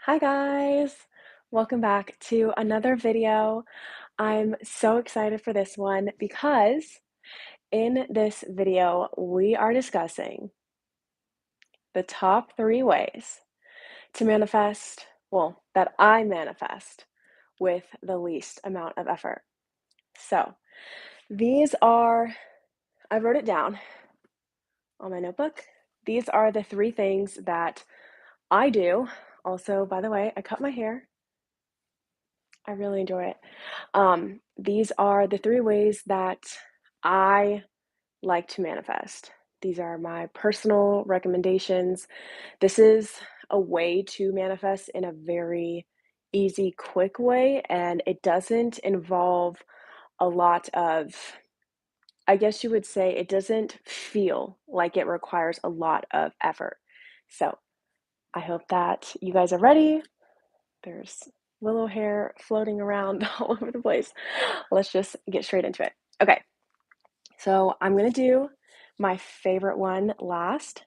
Hi guys, welcome back to another video. I'm so excited for this one because in this video we are discussing the top 3 ways to manifest, well, that I manifest with the least amount of effort. So these are, I wrote it down on my notebook. These are the 3 things that I do. Also, by the way, I cut my hair. I really enjoy it. These are the 3 ways that I like to manifest. These are my personal recommendations. This is a way to manifest in a very easy, quick way, and it doesn't involve a lot of, I guess you would say, it doesn't feel like it requires a lot of effort. So I hope that you guys are ready. There's willow hair floating around all over the place. Let's just get straight into it. Okay, so I'm gonna do my favorite one last.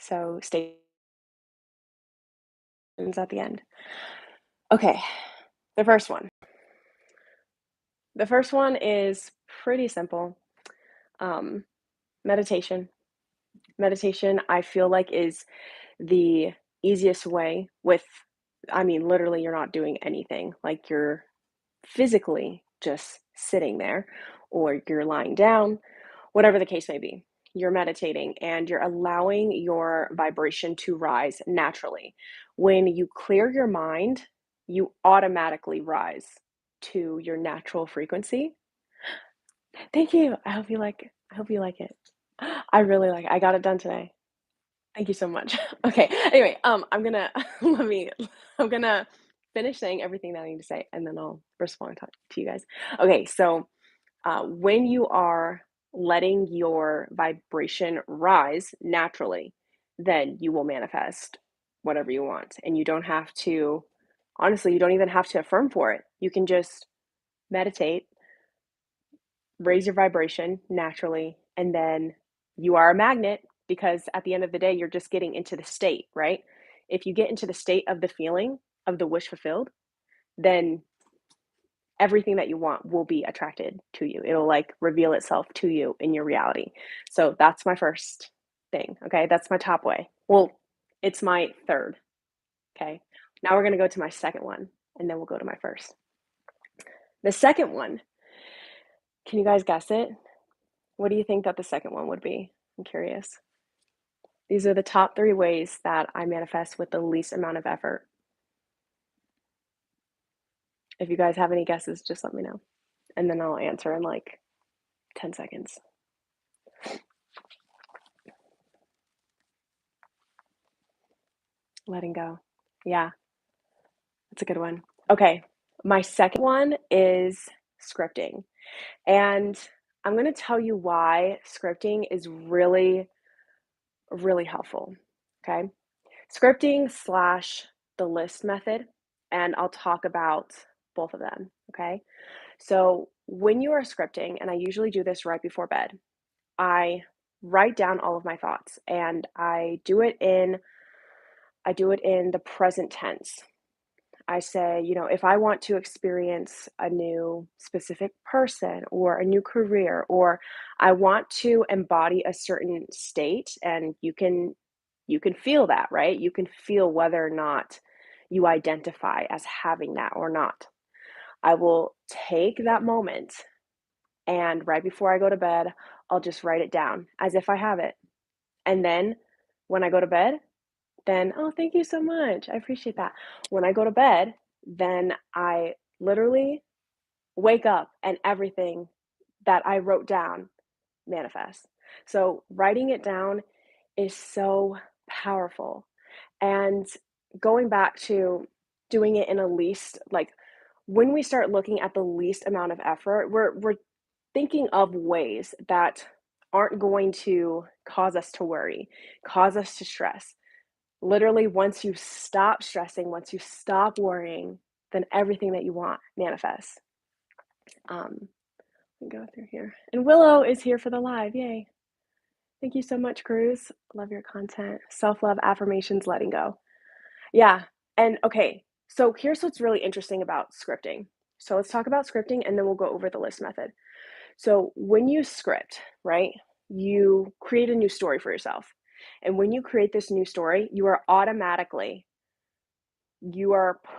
So stay tuned at the end. Okay, the first one. The first one is pretty simple. Um, meditation. Meditation, I feel like, is the easiest way with, I mean, literally, you're not doing anything. Like you're physically just sitting there, or you're lying down, whatever the case may be. You're meditating and you're allowing your vibration to rise naturally. When you clear your mind, you automatically rise to your natural frequency. Thank you. I hope you like it. I really like it. I got it done today. Thank you so much. Okay. Anyway, I'm gonna let me. I'm gonna finish saying everything that I need to say, and then I'll respond to you guys. Okay. So, when you are letting your vibration rise naturally, then you will manifest whatever you want, and you don't have to. Honestly, you don't even have to affirm for it. You can just meditate, raise your vibration naturally, and then you are a magnet because at the end of the day, you're just getting into the state, right? If you get into the state of the feeling of the wish fulfilled, then everything that you want will be attracted to you. It'll like reveal itself to you in your reality. So that's my first thing. Okay. That's my top way. Well, it's my third. Okay. Now we're going to go to my second one and then we'll go to my first. The second one, can you guys guess it? What do you think that the second one would be? I'm curious. These are the top 3 ways that I manifest with the least amount of effort. If you guys have any guesses, just let me know. And then I'll answer in like 10 seconds. Letting go. Yeah, that's a good one. Okay, my second one is scripting. And I'm going to tell you why scripting is really, really helpful. Okay. Scripting slash the list method. And I'll talk about both of them. Okay. So when you are scripting, and I usually do this right before bed, I write down all of my thoughts and I do it in the present tense. I say, if I want to experience a new specific person or a new career, or I want to embody a certain state, and you can feel that, right? You can feel whether or not you identify as having that or not. I will take that moment and right before I go to bed, I'll just write it down as if I have it. And then when I go to bed, then, oh, thank you so much. I appreciate that. When I go to bed, then I literally wake up and everything that I wrote down manifests. So writing it down is so powerful. And going back to doing it in a least, like when we start looking at the least amount of effort, we're thinking of ways that aren't going to cause us to worry, cause us to stress. Literally, once you stop stressing, once you stop worrying, then everything that you want manifests. Go through here. And Willow is here for the live. Yay. Thank you so much, Cruz. Love your content. Self love, affirmations, letting go. Yeah. And okay, so here's what's really interesting about scripting. So let's talk about scripting and then we'll go over the list method. So when you script, right, you create a new story for yourself. And when you create this new story, you are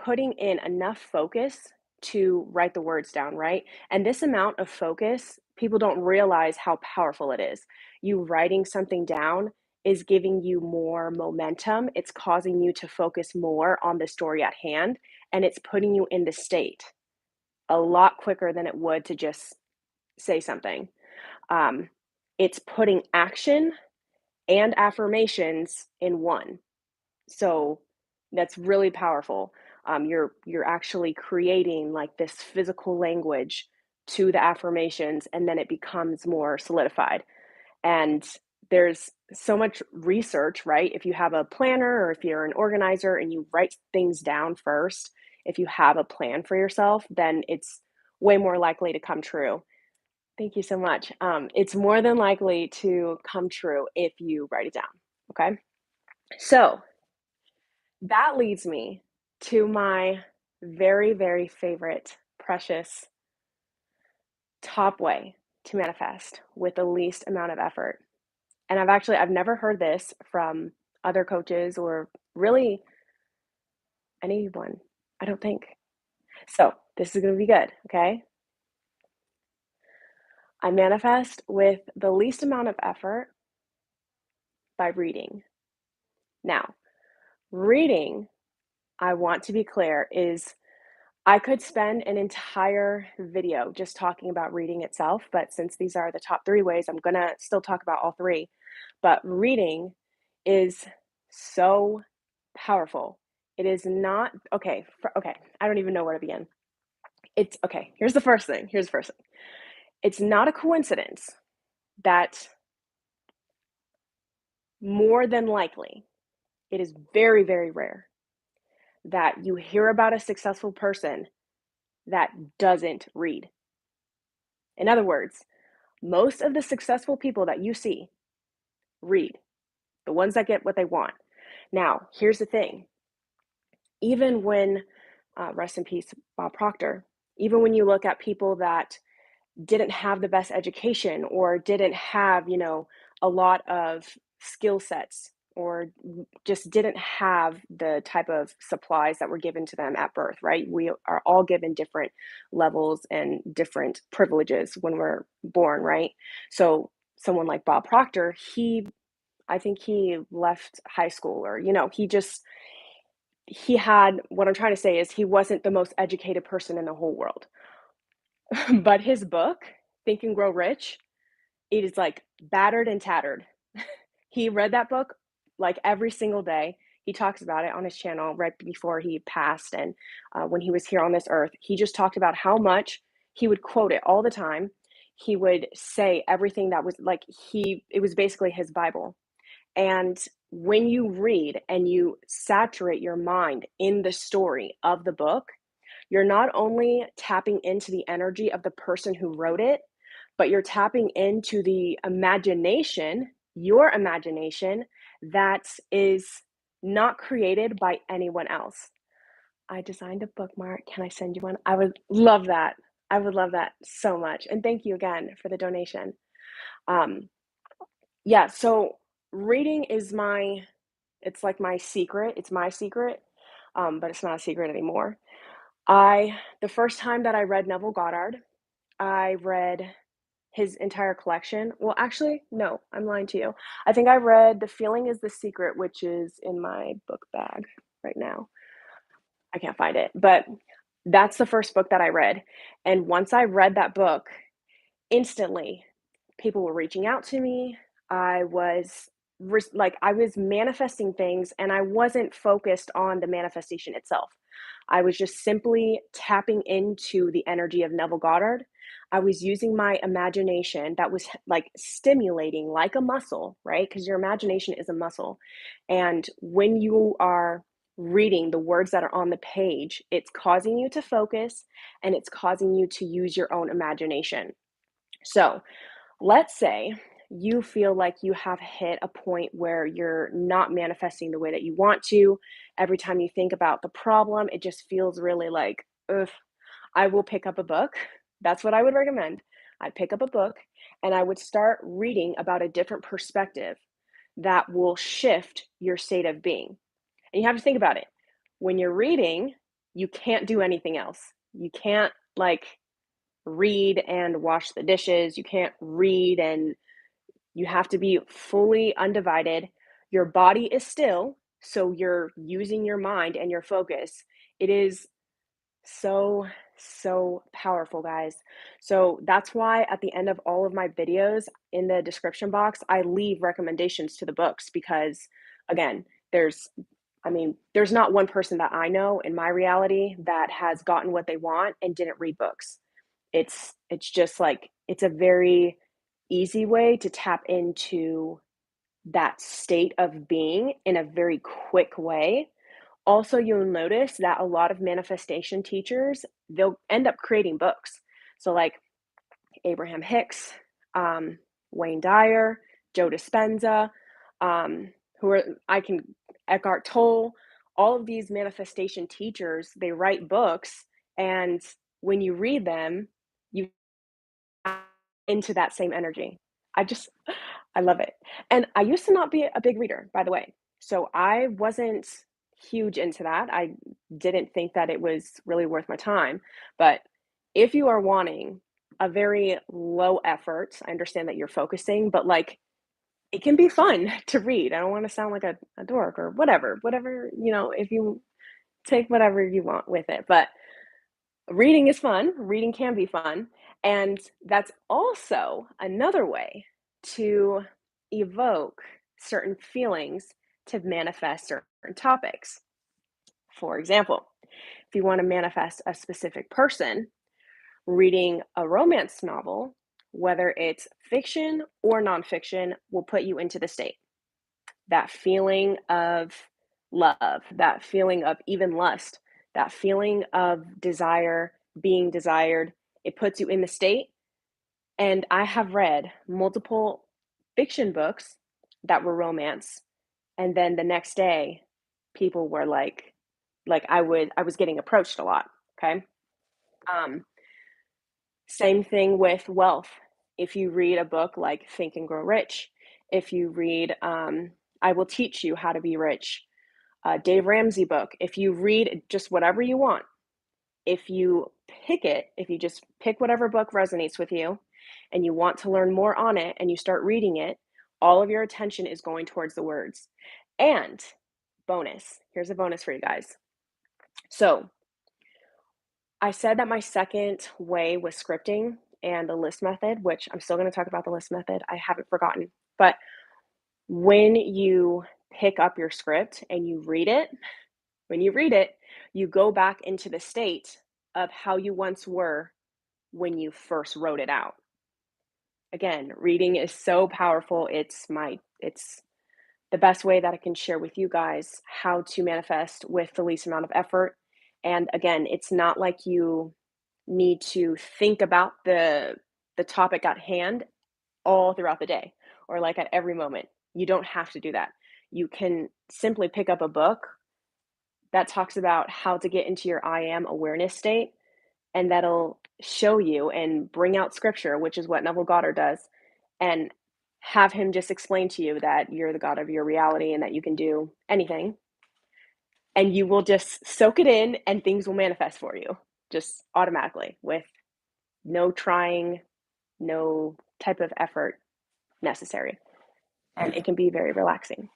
putting in enough focus to write the words down, right? And this amount of focus, people don't realize how powerful it is. You writing something down is giving you more momentum. It's causing you to focus more on the story at hand, and it's putting you in the state a lot quicker than it would to just say something. Um, it's putting action and affirmations in one. So that's really powerful. You're actually creating like this physical language to the affirmations, and then it becomes more solidified. And there's so much research, right? If you have a planner or if you're an organizer and you write things down first, if you have a plan for yourself, then it's way more likely to come true. Thank you so much. It's more than likely to come true if you write it down. Okay. So that leads me to my very, very favorite, precious top way to manifest with the least amount of effort. And I've never heard this from other coaches or really anyone, I don't think. So this is going to be good. Okay. I manifest with the least amount of effort by reading. Now, reading, I want to be clear, is I could spend an entire video just talking about reading itself, but since these are the top 3 ways, I'm gonna still talk about all 3. But reading is so powerful. It is not okay, I don't even know where to begin. It's okay, here's the first thing. It's not a coincidence that more than likely, it is very, very rare that you hear about a successful person that doesn't read. In other words, most of the successful people that you see read, the ones that get what they want. Now, here's the thing, even when, rest in peace, Bob Proctor, even when you look at people that didn't have the best education or didn't have, a lot of skill sets or just didn't have the type of supplies that were given to them at birth, right? We are all given different levels and different privileges when we're born, right? So someone like Bob Proctor, I think he left high school or, he had, what I'm trying to say is he wasn't the most educated person in the whole world. But his book, Think and Grow Rich, it is like battered and tattered. He read that book like every single day. He talks about it on his channel right before he passed. And when he was here on this earth, he just talked about how much he would quote it all the time. He would say everything that was like, it was basically his Bible. And when you read and you saturate your mind in the story of the book, you're not only tapping into the energy of the person who wrote it, but you're tapping into the imagination, your imagination, that is not created by anyone else. I designed a bookmark. Can I send you one? I would love that. I would love that so much. And thank you again for the donation. Um, yeah, so reading is it's like my secret. It's my secret, but it's not a secret anymore. The first time that I read Neville Goddard, I read his entire collection. Well, actually, no, I'm lying to you. I think I read The Feeling is the Secret, which is in my book bag right now. I can't find it, but that's the first book that I read. And once I read that book, instantly people were reaching out to me. I was I was manifesting things and I wasn't focused on the manifestation itself. I was just simply tapping into the energy of Neville Goddard. I was using my imagination that was like stimulating like a muscle, right? Because your imagination is a muscle. And when you are reading the words that are on the page, it's causing you to focus and it's causing you to use your own imagination. So let's say you feel like you have hit a point where you're not manifesting the way that you want to, every time you think about the problem, it just feels really like, ugh, I will pick up a book. That's what I would recommend. I'd pick up a book and I would start reading about a different perspective that will shift your state of being. And you have to think about it. When you're reading, you can't do anything else. You can't like read and wash the dishes. You can't read, and you have to be fully undivided. Your body is still, so you're using your mind and your focus. It is so, so powerful, guys. So that's why at the end of all of my videos in the description box, I leave recommendations to the books because, again, there's not one person that I know in my reality that has gotten what they want and didn't read books. It's just like it's a very easy way to tap into that state of being in a very quick way. Also, you'll notice that a lot of manifestation teachers, they'll end up creating books. So, like Abraham Hicks, um, Wayne Dyer, Joe Dispenza, who are I can Eckhart Tolle, all of these manifestation teachers, they write books, and when you read them, you into that same energy. I just I love it. And I used to not be a big reader, by the way. So I wasn't huge into that. I didn't think that it was really worth my time. But if you are wanting a very low effort, I understand that you're focusing, but like it can be fun to read. I don't want to sound like a dork or whatever, if you take whatever you want with it. But reading is fun, reading can be fun, and that's also another way to evoke certain feelings to manifest certain topics. For example, if you want to manifest a specific person, reading a romance novel, whether it's fiction or nonfiction, will put you into the state. That feeling of love, that feeling of even lust, that feeling of desire, being desired, it puts you in the state. And I have read multiple fiction books that were romance. And then the next day, people were like I was getting approached a lot. Okay. Um, Same thing with wealth. If you read a book like Think and Grow Rich, if you read I Will Teach You How to Be Rich, Dave Ramsey book, if you read just whatever you want, if you just pick whatever book resonates with you and you want to learn more on it and you start reading it, all of your attention is going towards the words. And here's a bonus for you guys. So I said that my second way was scripting and the list method, which I'm still going to talk about the list method. I haven't forgotten. But when you pick up your script and you read it, when you read it, you go back into the state of how you once were when you first wrote it out. Again, reading is so powerful. It's the best way that I can share with you guys how to manifest with the least amount of effort. And again, it's not like you need to think about the topic at hand all throughout the day or like at every moment. You don't have to do that. You can simply pick up a book that talks about how to get into your I am awareness state, and that'll show you and bring out scripture, which is what Neville Goddard does, and have him just explain to you that you're the God of your reality and that you can do anything. And you will just soak it in and things will manifest for you just automatically with no trying, no type of effort necessary. And it can be very relaxing.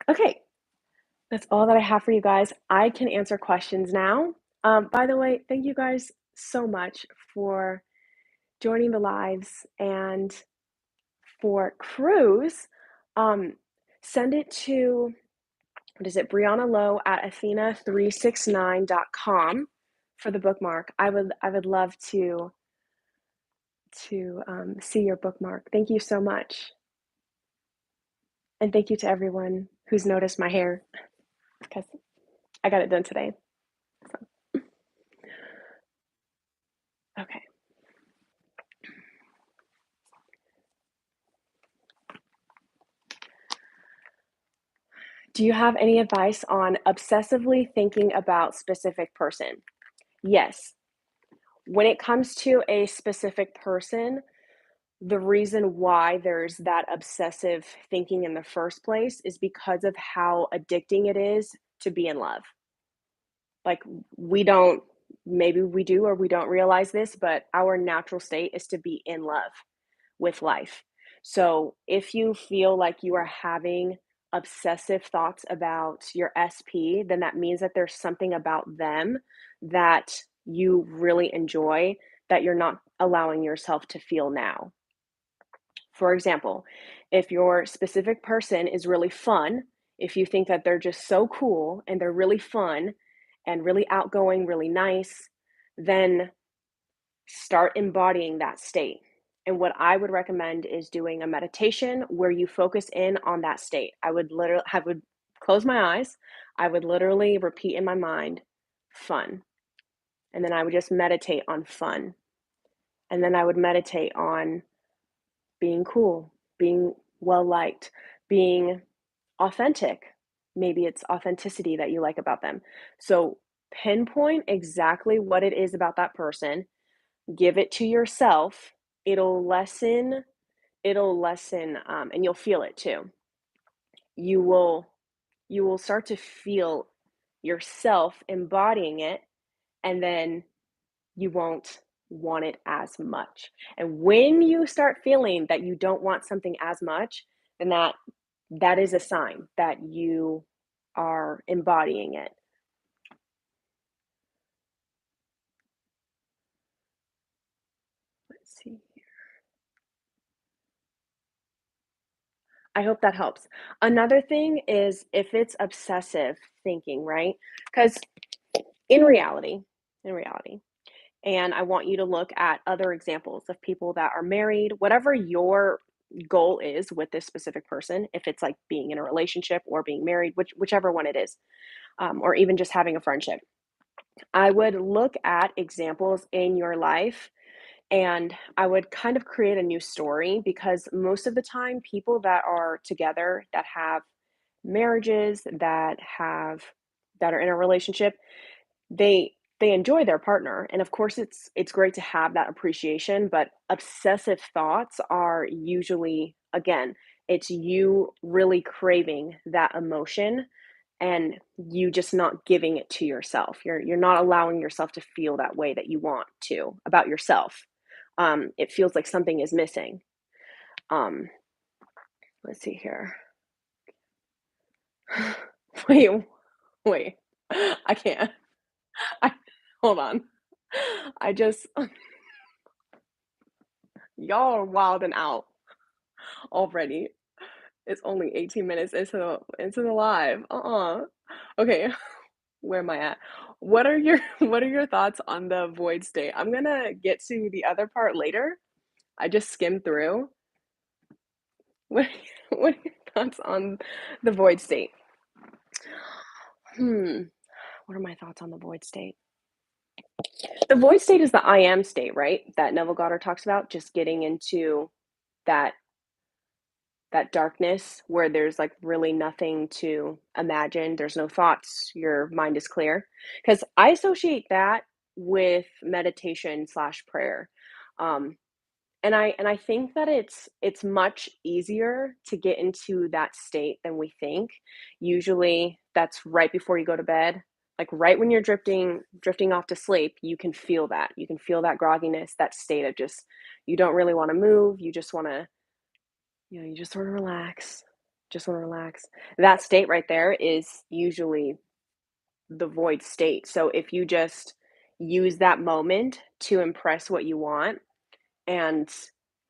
Okay, that's all that I have for you guys. I can answer questions now. By the way, thank you guys so much for joining the lives and for Cruise. Um, Send it to, what is it, Brianna Lowe at Athena369.com for the bookmark. I would love to see your bookmark. Thank you so much. And thank you to everyone who's noticed my hair because I got it done today. So, okay. Do you have any advice on obsessively thinking about specific person? Yes. When it comes to a specific person, the reason why there's that obsessive thinking in the first place is because of how addicting it is to be in love. Like, we don't, maybe we do or we don't realize this, but our natural state is to be in love with life. So if you feel like you are having obsessive thoughts about your SP, then that means that there's something about them that you really enjoy that you're not allowing yourself to feel now. For example, if your specific person is really fun, if you think that they're just so cool and they're really fun and really outgoing, really nice, then start embodying that state. And what I would recommend is doing a meditation where you focus in on that state. I would close my eyes. I would literally repeat in my mind, fun. And then I would just meditate on fun. And then I would meditate on being cool, being well liked, being authentic. Maybe it's authenticity that you like about them. So pinpoint exactly what it is about that person, give it to yourself. It'll lessen, and you'll feel it too. You will, you will start to feel yourself embodying it, and then you won't want it as much. And when you start feeling that you don't want something as much, then that is a sign that you are embodying it. Let's see. I hope that helps. Another thing is if it's obsessive thinking, right? Because in reality, in reality, and I want you to look at other examples of people that are married, whatever your goal is with this specific person, if it's like being in a relationship or being married, whichever one it is, or even just having a friendship. I would look at examples in your life and I would kind of create a new story because most of the time, people that are together, that have marriages, that are in a relationship, they enjoy their partner, and of course it's great to have that appreciation, but obsessive thoughts are usually, again, it's you really craving that emotion and you just not giving it to yourself. You're not allowing yourself to feel that way that you want to about yourself. It feels like something is missing. Um, let's see here. Wait, wait. I can't. I hold on. I just y'all are wilding out already. It's only 18 minutes into the live. Okay, where am I at? What are your what are your thoughts on the void state? I'm gonna get to the other part later. I just skimmed through. What what are your thoughts on the void state? Hmm, what are my thoughts on the void state? The void state is the I am state, right? That Neville Goddard talks about, just getting into that that darkness where there's like really nothing to imagine, there's no thoughts, your mind is clear. Because I associate that with meditation slash prayer. Um, and I think that it's much easier to get into that state than we think. Usually that's right before you go to bed. Like right when you're drifting off to sleep, you can feel that. You can feel that grogginess, that state of just you don't really want to move, you just want to, you just sort of relax. Just want to relax. That state right there is usually the void state. So if you just use that moment to impress what you want and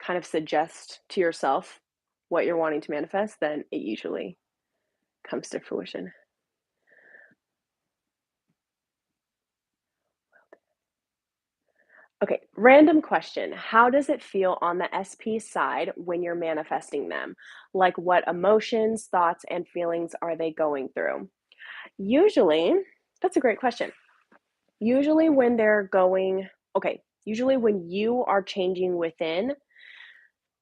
kind of suggest to yourself what you're wanting to manifest, then it usually comes to fruition. Okay, random question. How does it feel on the SP side when you're manifesting them? Like what emotions, thoughts, and feelings are they going through? Usually, that's a great question. Usually when they're going okay, usually when you are changing within,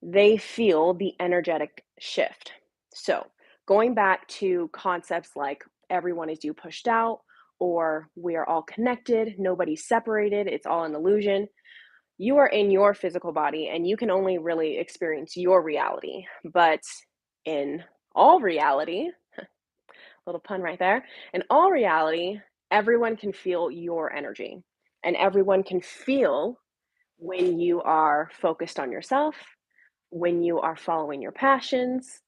they feel the energetic shift. So, going back to concepts like everyone is you pushed out, or we are all connected, nobody's separated, it's all an illusion. You are in your physical body and you can only really experience your reality. But in all reality, little pun right there, in all reality, everyone can feel your energy and everyone can feel when you are focused on yourself, when you are following your passions,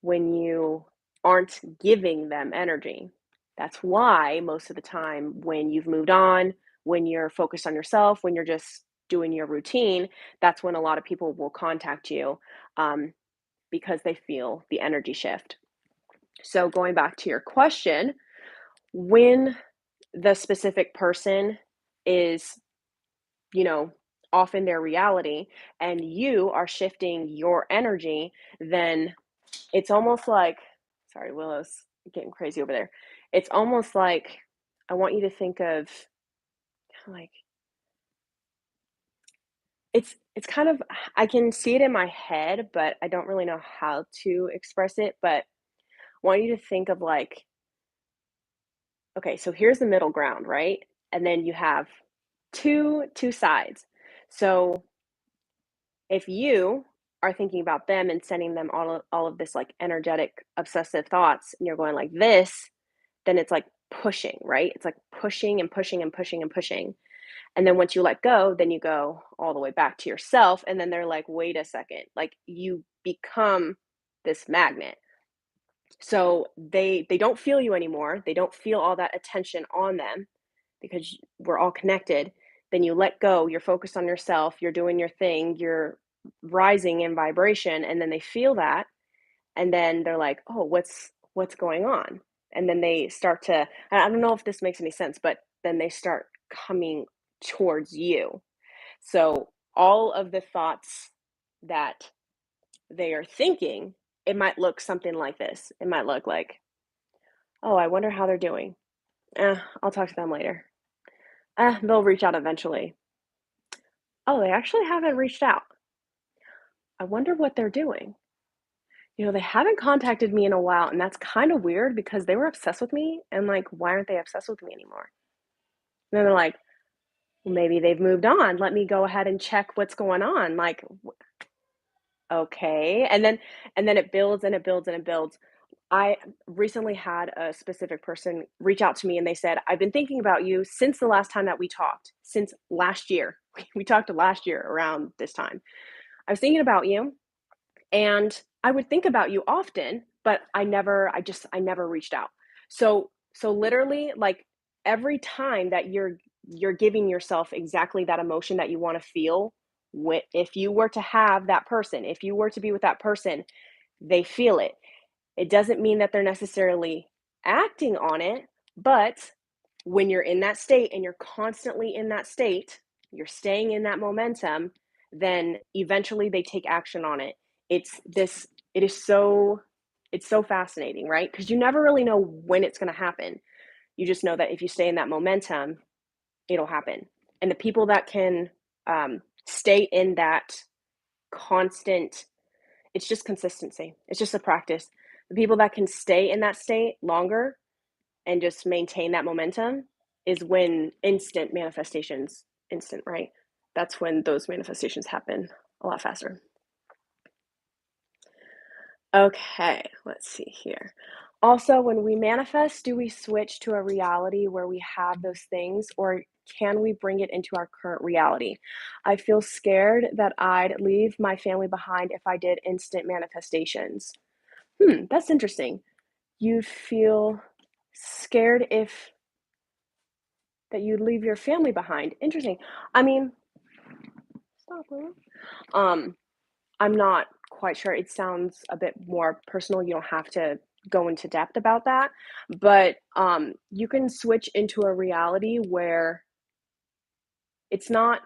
when you aren't giving them energy. That's why most of the time when you've moved on, when you're focused on yourself, when you're just doing your routine, that's when a lot of people will contact you, um, because they feel the energy shift. So, going back to your question, when the specific person is, you know, off in their reality and you are shifting your energy, then it's almost like, sorry, Willow's getting crazy over there. It's almost like I want you to think of like it's kind of, I can see it in my head, but I don't really know how to express it, but I want you to think of like, okay, so here's the middle ground, right? And then you have two sides. So if you are thinking about them and sending them all of this like energetic obsessive thoughts and you're going like this, then it's like pushing, right? It's like pushing and pushing and pushing and pushing. And then once you let go, then you go all the way back to yourself. And then they're like, wait a second, like you become this magnet. So they don't feel you anymore. They don't feel all that attention on them because we're all connected. Then you let go, you're focused on yourself, you're doing your thing, you're rising in vibration, and then they feel that, and then they're like, "Oh, what's going on?" And then they start to, I don't know if this makes any sense, but then they start coming towards you. So all of the thoughts that they are thinking, it might look something like this. It might look like, "Oh, I wonder how they're doing. I'll talk to them later. They'll reach out eventually. Oh, they actually haven't reached out. I wonder what they're doing. They haven't contacted me in a while, and that's kind of weird because they were obsessed with me, and like, why aren't they obsessed with me anymore?" And then they're like, well, maybe they've moved on. Let me go ahead and check what's going on. Like, okay. And then it builds and it builds and it builds. I recently had a specific person reach out to me and they said, I've been thinking about you since the last time that we talked, since last year. We talked last year around this time. I was thinking about you. And I would think about you often, but I never reached out. So literally, like, every time that you're giving yourself exactly that emotion that you want to feel, if you were to have that person, if you were to be with that person, they feel it. It doesn't mean that they're necessarily acting on it, but when you're in that state and you're constantly in that state, you're staying in that momentum, then eventually they take action on it. It's this, it is so, it's so fascinating, right? Because you never really know when it's going to happen. You just know that if you stay in that momentum, it'll happen. And the people that can stay in that constant, it's just consistency, it's just a practice. The people that can stay in that state longer and just maintain that momentum is when instant manifestations, instant, right? That's when those manifestations happen a lot faster. Okay, let's see here. Also, when we manifest, do we switch to a reality where we have those things, or can we bring it into our current reality? I feel scared that I'd leave my family behind if I did instant manifestations. That's interesting. You feel scared if that you'd leave your family behind. Interesting. I mean, stop, Lulu. Um, I'm not quite sure. It sounds a bit more personal. You don't have to go into depth about that, but you can switch into a reality where it's not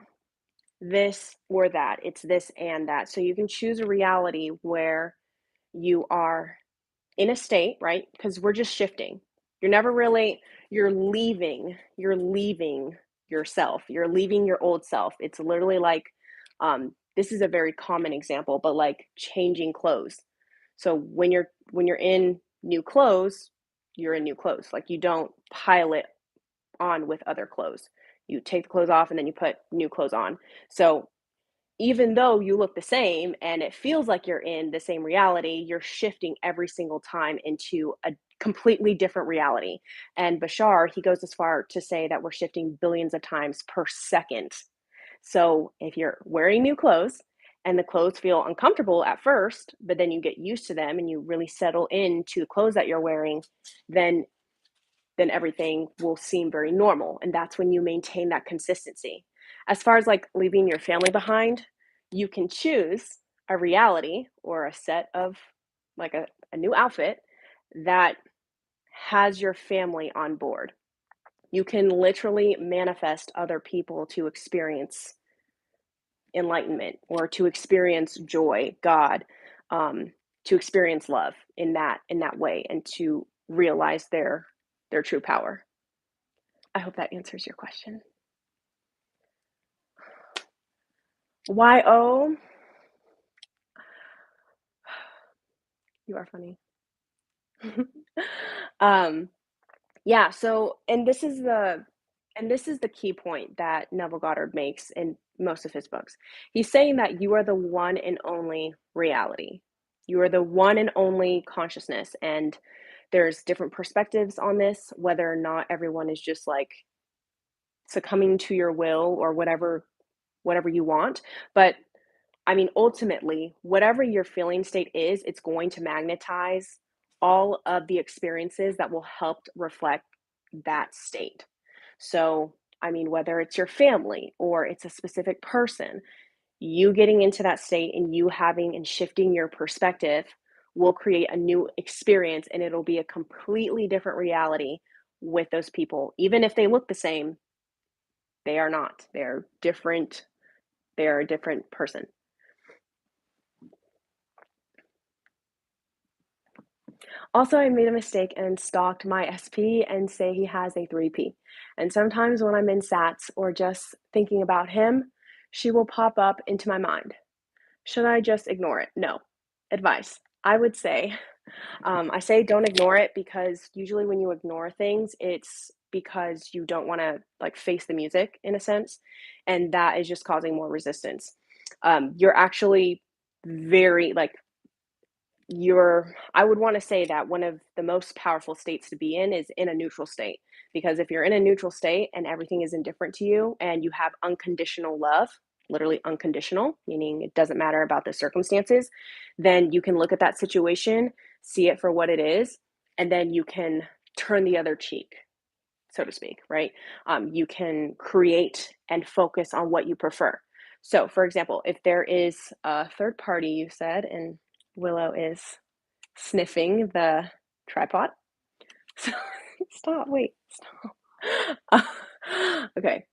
this or that. It's this and that. So you can choose a reality where you are in a state, right? Because we're just shifting. You're never really, you're leaving yourself. You're leaving your old self. It's literally like, this is a very common example, but like changing clothes. So when you're when you're in new clothes, you're in new clothes. Like you don't pile it on with other clothes. You take the clothes off and then you put new clothes on. So even though you look the same and it feels like you're in the same reality, you're shifting every single time into a completely different reality. And Bashar, he goes as far to say that we're shifting billions of times per second. So if you're wearing new clothes and the clothes feel uncomfortable at first, but then you get used to them and you really settle into the clothes that you're wearing, then everything will seem very normal. And that's when you maintain that consistency. As far as like leaving your family behind, you can choose a reality or a set of like a new outfit that has your family on board. You can literally manifest other people to experience enlightenment or to experience joy, God, to experience love in that way and to realize their true power. I hope that answers your question. YO, you are funny. um, yeah, so and this is the key point that Neville Goddard makes in most of his books. He's saying that you are the one and only reality. You are the one and only consciousness, and there's different perspectives on this, whether or not everyone is just like succumbing to your will or whatever you want. But I mean, ultimately, whatever your feeling state is, it's going to magnetize all of the experiences that will help reflect that state. So, I mean, whether it's your family or it's a specific person, you getting into that state and you having and shifting your perspective will create a new experience and it'll be a completely different reality with those people. Even if they look the same, they are not. They're different. They're a different person. Also, I made a mistake and stalked my SP and say he has a 3P. And sometimes when I'm in SATs or just thinking about him, she will pop up into my mind. Should I just ignore it? No. Advice. I would say, I say don't ignore it because usually when you ignore things, it's because you don't want to like face the music in a sense. And that is just causing more resistance. You're actually very like I would want to say that one of the most powerful states to be in is in a neutral state, because if you're in a neutral state and everything is indifferent to you and you have unconditional love, literally unconditional, meaning it doesn't matter about the circumstances, then you can look at that situation, see it for what it is, and then you can turn the other cheek, so to speak, right? You can create and focus on what you prefer. So, for example, if there is a third party, you said, and Willow is sniffing the tripod. So, stop, wait, stop. Okay.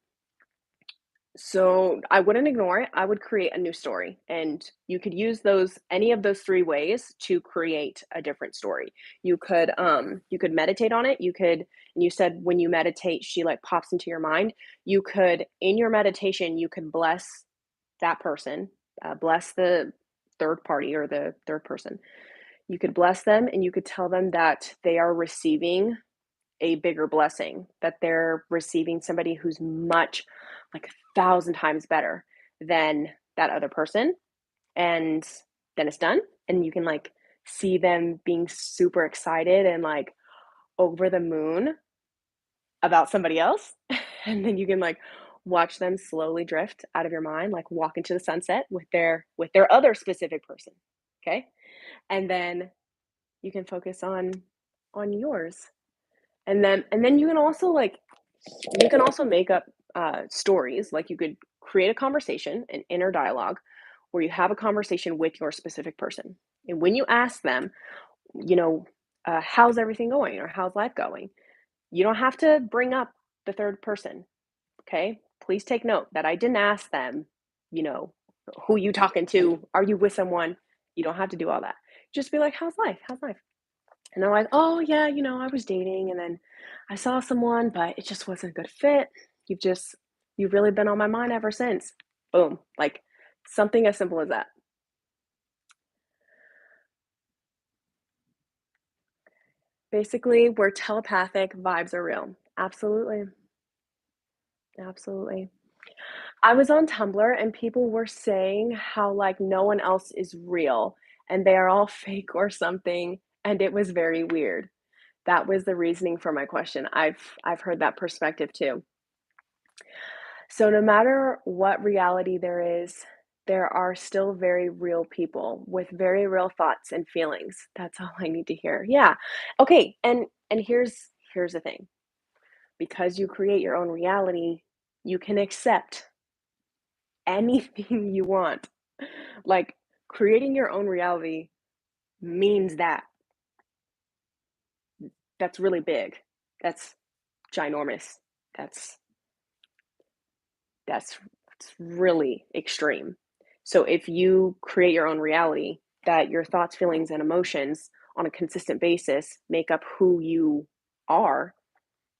So I wouldn't ignore it. I would create a new story. And you could use any of those three ways to create a different story. You could meditate on it. And you said when you meditate, she like pops into your mind. You could, in your meditation, you could bless that person, bless the third party or the third person. You could bless them and you could tell them that they are receiving a bigger blessing, that they're receiving somebody who's much, like 1,000 times better than that other person. And then it's done. And you can like see them being super excited and like over the moon about somebody else. And then you can like watch them slowly drift out of your mind, like walk into the sunset with their other specific person. Okay. And then you can focus on yours. And then you can also make up stories. Like you could create a conversation, an inner dialogue, where you have a conversation with your specific person. And when you ask them, you know, how's everything going or how's life going, you don't have to bring up the third person. Okay, please take note that I didn't ask them, you know, who you talking to, are you with someone? You don't have to do all that. Just be like, how's life, how's life? And they're like, oh, yeah, I was dating and then I saw someone, but it just wasn't a good fit. You've really been on my mind ever since. Boom. Like something as simple as that. Basically, we're telepathic, vibes are real. Absolutely, absolutely. I was on Tumblr and people were saying how, like, no one else is real and they are all fake or something, and it was very weird. That was the reasoning for my question. I've heard that perspective too. So no matter what reality there is, there are still very real people with very real thoughts and feelings. That's all I need to hear. Yeah. Okay, and here's the thing. Because you create your own reality, you can accept anything you want. Like, creating your own reality means that. That's really big. That's ginormous. That's that's really extreme. So if you create your own reality, that your thoughts, feelings, and emotions on a consistent basis make up who you are,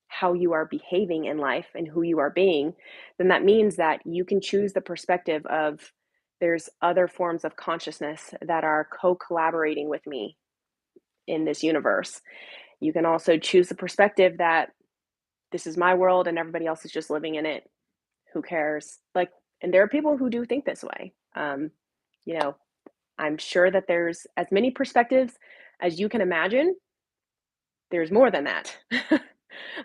how you are behaving in life, and who you are being, then that means that you can choose the perspective of there's other forms of consciousness that are co collaborating with me in this universe. You can also choose the perspective that this is my world and everybody else is just living in it. Who cares? Like, and there are people who do think this way. You know, I'm sure that there's as many perspectives as you can imagine. There's more than that.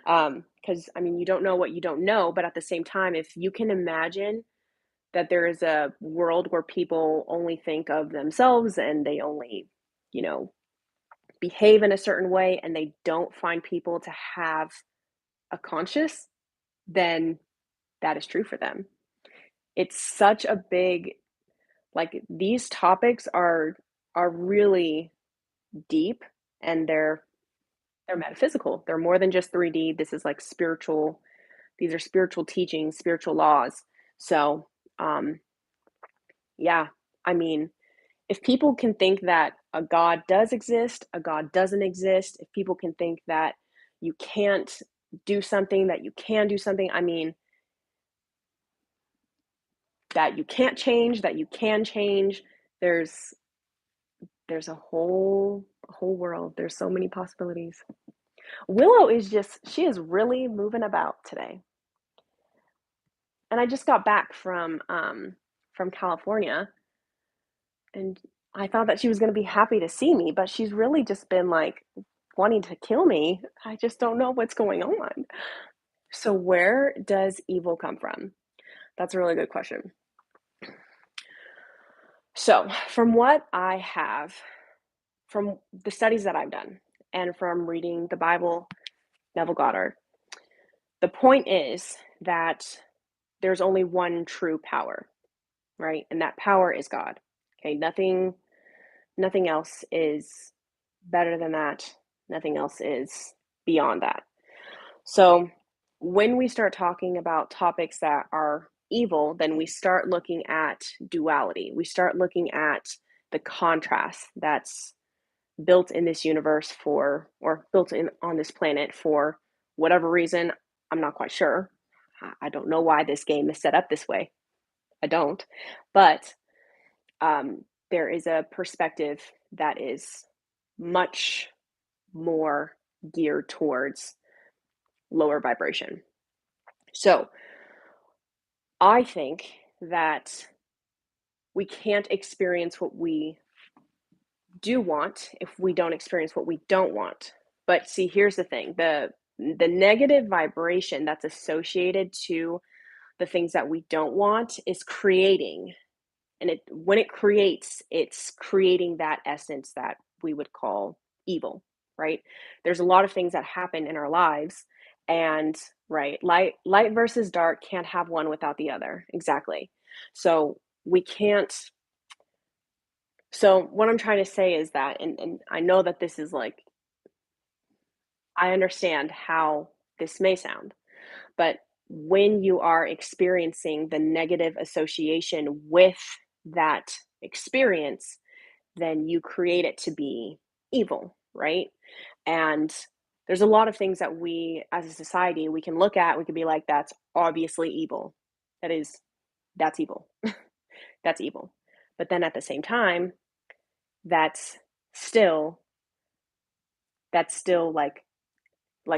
Because I mean, you don't know what you don't know, but at the same time, if you can imagine that there is a world where people only think of themselves and they only, you know, behave in a certain way and they don't find people to have a conscious, then that is true for them. It's such a big, like, these topics are really deep, and they're metaphysical. They're more than just 3D. This is like spiritual. These are spiritual teachings, spiritual laws. So, um, yeah, I mean, if people can think that a God does exist, a God doesn't exist, if people can think that you can't do something, that you can do something, I mean, that you can't change, that you can change, there's there's a whole world. There's so many possibilities. Willow is just she is really moving about today. And I just got back from California, and I thought that she was going to be happy to see me, but she's really just been like wanting to kill me. I just don't know what's going on. So where does evil come from? That's a really good question. So, from what I have, from the studies that I've done, and from reading the Bible, Neville Goddard, the point is that there's only one true power, right? And that power is God. Okay, nothing else is better than that. Nothing else is beyond that. So, when we start talking about topics that are evil, then we start looking at duality. We start looking at the contrast that's built in this universe for, or built in on this planet for whatever reason. I'm not quite sure. I don't know why this game is set up this way. I don't. But there is a perspective that is much more geared towards lower vibration. So I think that we can't experience what we do want if we don't experience what we don't want. But see, here's the thing, the negative vibration that's associated to the things that we don't want is creating, and it when it creates, it's creating that essence that we would call evil, right? There's a lot of things that happen in our lives, and right, light versus dark, can't have one without the other. Exactly. So we can't, so what I'm trying to say is that, and I know that this is like, I understand how this may sound, but when you are experiencing the negative association with that experience, then you create it to be evil, right? And there's a lot of things that we as a society we can look at, we can be like, that's obviously evil. That is, that's evil. That's evil. But then at the same time, that's still that's still like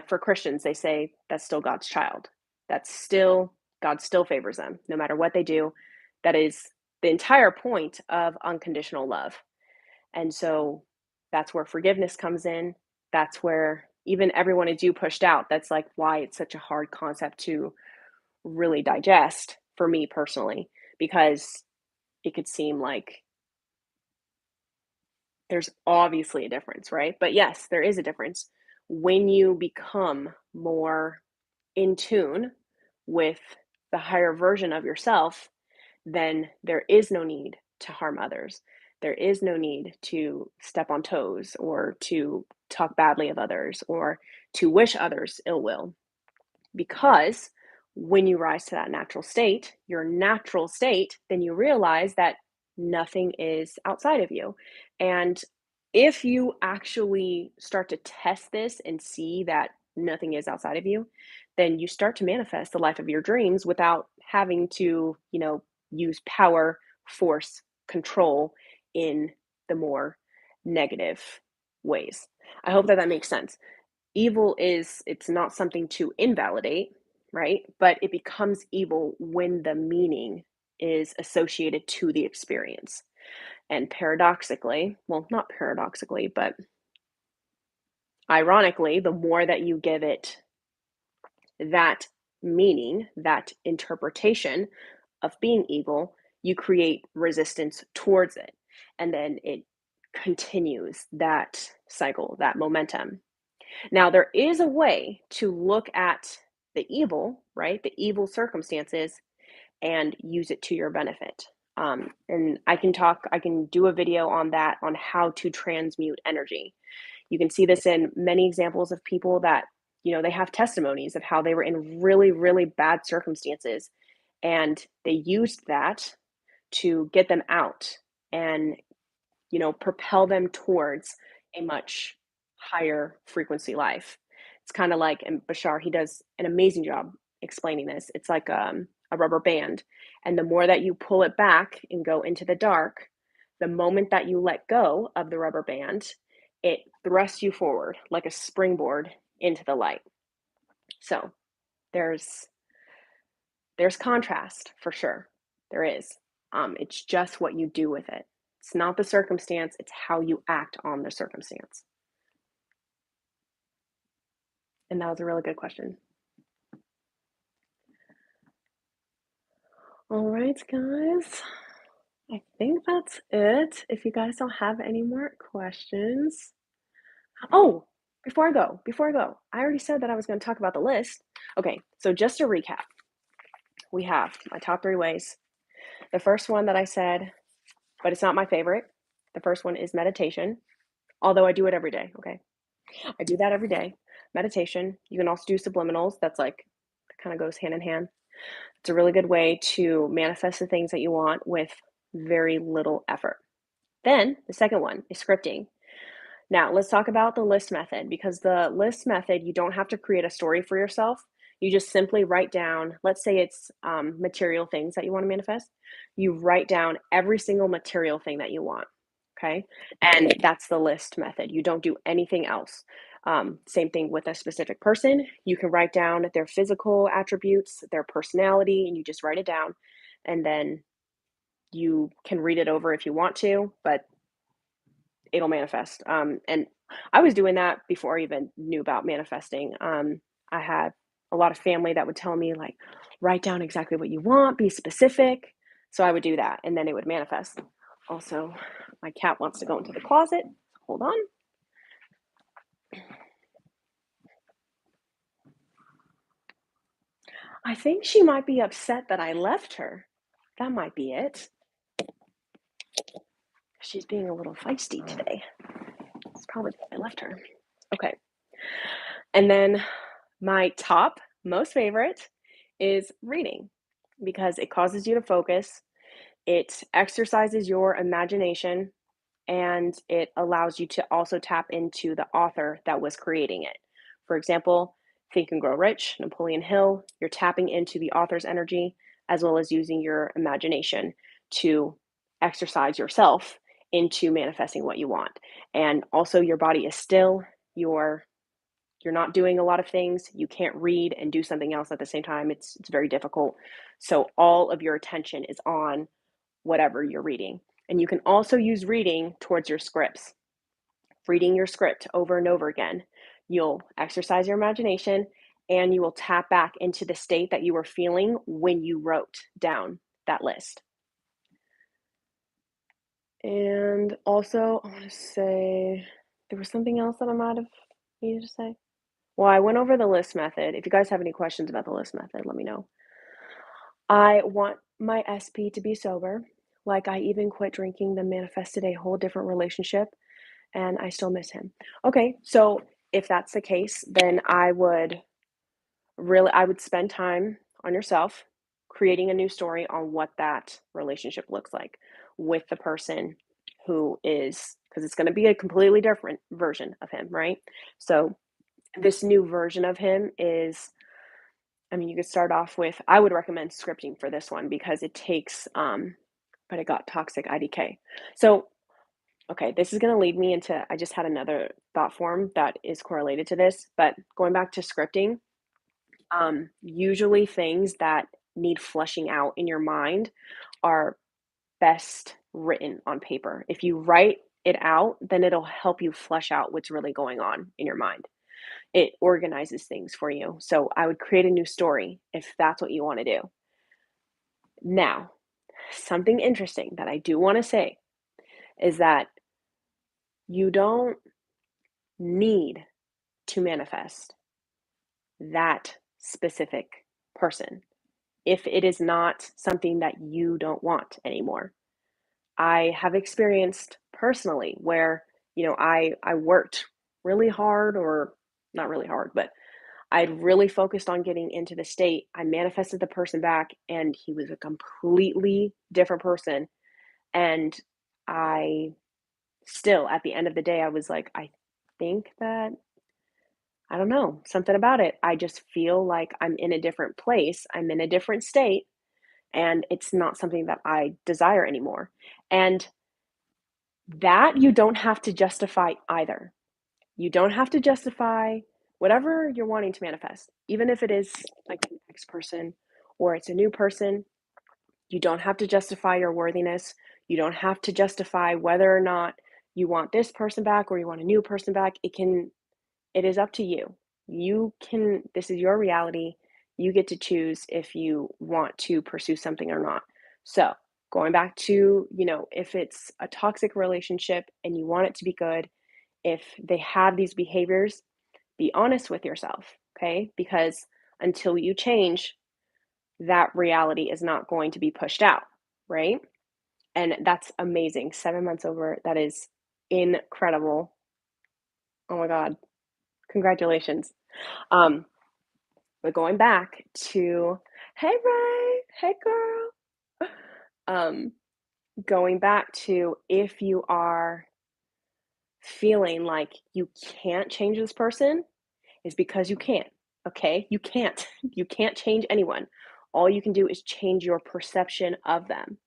for Christians, they say that's still God's child. That's still God still favors them no matter what they do. That is the entire point of unconditional love. And so that's where forgiveness comes in. That's where even everyone is you pushed out. That's like why it's such a hard concept to really digest for me personally, because it could seem like there's obviously a difference, right? But yes, there is a difference when you become more in tune with the higher version of yourself. Then there is no need to harm others. There is no need to step on toes or to talk badly of others or to wish others ill will. Because when you rise to that natural state, your natural state, then you realize that nothing is outside of you. And if you actually start to test this and see that nothing is outside of you, then you start to manifest the life of your dreams without having to, use power, force, control in the more negative ways. I hope that that makes sense. Evil is it's not something to invalidate, right? But it becomes evil when the meaning is associated to the experience. And paradoxically, well, not paradoxically, but ironically, the more that you give it that meaning, that interpretation of being evil, you create resistance towards it. And then it continues that cycle, that momentum. Now, there is a way to look at the evil, right? The evil circumstances and use it to your benefit. And I can do a video on that, on how to transmute energy. You can see this in many examples of people that, they have testimonies of how they were in really, really bad circumstances and they used that to get them out and propel them towards a much higher frequency life. It's kind of like, and Bashar, he does an amazing job explaining this. It's like a rubber band. And the more that you pull it back and go into the dark, the moment that you let go of the rubber band, it thrusts you forward like a springboard into the light. So there's contrast for sure. There is. It's just what you do with it. It's not the circumstance, it's how you act on the circumstance. And that was a really good question. All right, guys. I think that's it. If you guys don't have any more questions. Oh, before I go, I already said that I was going to talk about the list. Okay, so just to recap, we have my top 3 ways. The first one that I said, but it's not my favorite. The first one is meditation, although I do it every day, okay? I do that every day. Meditation. You can also do subliminals. That's like, that kind of goes hand in hand. It's a really good way to manifest the things that you want with very little effort. Then the second one is scripting. Now, let's talk about the list method, because the list method, you don't have to create a story for yourself. You just simply write down, let's say it's material things that you want to manifest. You write down every single material thing that you want. Okay. And that's the list method. You don't do anything else. Same thing with a specific person. You can write down their physical attributes, their personality, and you just write it down. And then you can read it over if you want to, but it'll manifest. And I was doing that before I even knew about manifesting. I had a lot of family that would tell me, like, write down exactly what you want, be specific. So I would do that, and then it would manifest. Also, my cat wants to go into the closet. Hold on. I think she might be upset that I left her. That might be it. She's being a little feisty today. It's probably because I left her. Okay. And then my top most favorite is reading, because it causes you to focus, it exercises your imagination, and it allows you to also tap into the author that was creating it. For example, Think and Grow Rich, Napoleon Hill, you're tapping into the author's energy as well as using your imagination to exercise yourself into manifesting what you want. And also, your body is still, you're not doing a lot of things, you can't read and do something else at the same time. It's very difficult. So all of your attention is on whatever you're reading. And you can also use reading towards your scripts. Reading your script over and over again, you'll exercise your imagination and you will tap back into the state that you were feeling when you wrote down that list. And also, I want to say there was something else that I might have needed to say. Well, I went over the list method. If you guys have any questions about the list method, let me know. I want my SP to be sober. Like, I even quit drinking, then manifested a whole different relationship, and I still miss him. Okay, so if that's the case, then I would spend time on yourself, creating a new story on what that relationship looks like with the person who is, because it's going to be a completely different version of him, right? So this new version of him is, I mean, you could start off with, I would recommend scripting for this one because it takes, but it got toxic IDK. So, okay, this is going to lead me into, I just had another thought form that is correlated to this, but going back to scripting, usually things that need fleshing out in your mind are best written on paper. If you write it out, then it'll help you flesh out what's really going on in your mind. It organizes things for you. So I would create a new story if that's what you want to do. Now, something interesting that I do want to say is that you don't need to manifest that specific person if it is not something that you don't want anymore. I have experienced personally where, I worked really hard, or not really hard, but I'd really focused on getting into the state. I manifested the person back and he was a completely different person. And I still, at the end of the day, I was like, I think that, I don't know, something about it. I just feel like I'm in a different place. I'm in a different state and it's not something that I desire anymore. And that you don't have to justify either. You don't have to justify whatever you're wanting to manifest, even if it is like an ex person or it's a new person. You don't have to justify your worthiness. You don't have to justify whether or not you want this person back or you want a new person back. It is up to you. This is your reality. You get to choose if you want to pursue something or not. So, going back to, if it's a toxic relationship and you want it to be good, if they have these behaviors, be honest with yourself, okay? Because until you change, that reality is not going to be pushed out, right? And that's amazing. 7 months over, that is incredible. Oh my God. Congratulations. Um, but going back to, hey Ray, hey girl. Um, Going back to, if you are feeling like you can't change this person, is because you can't. Okay? You can't. You can't change anyone. All you can do is change your perception of them.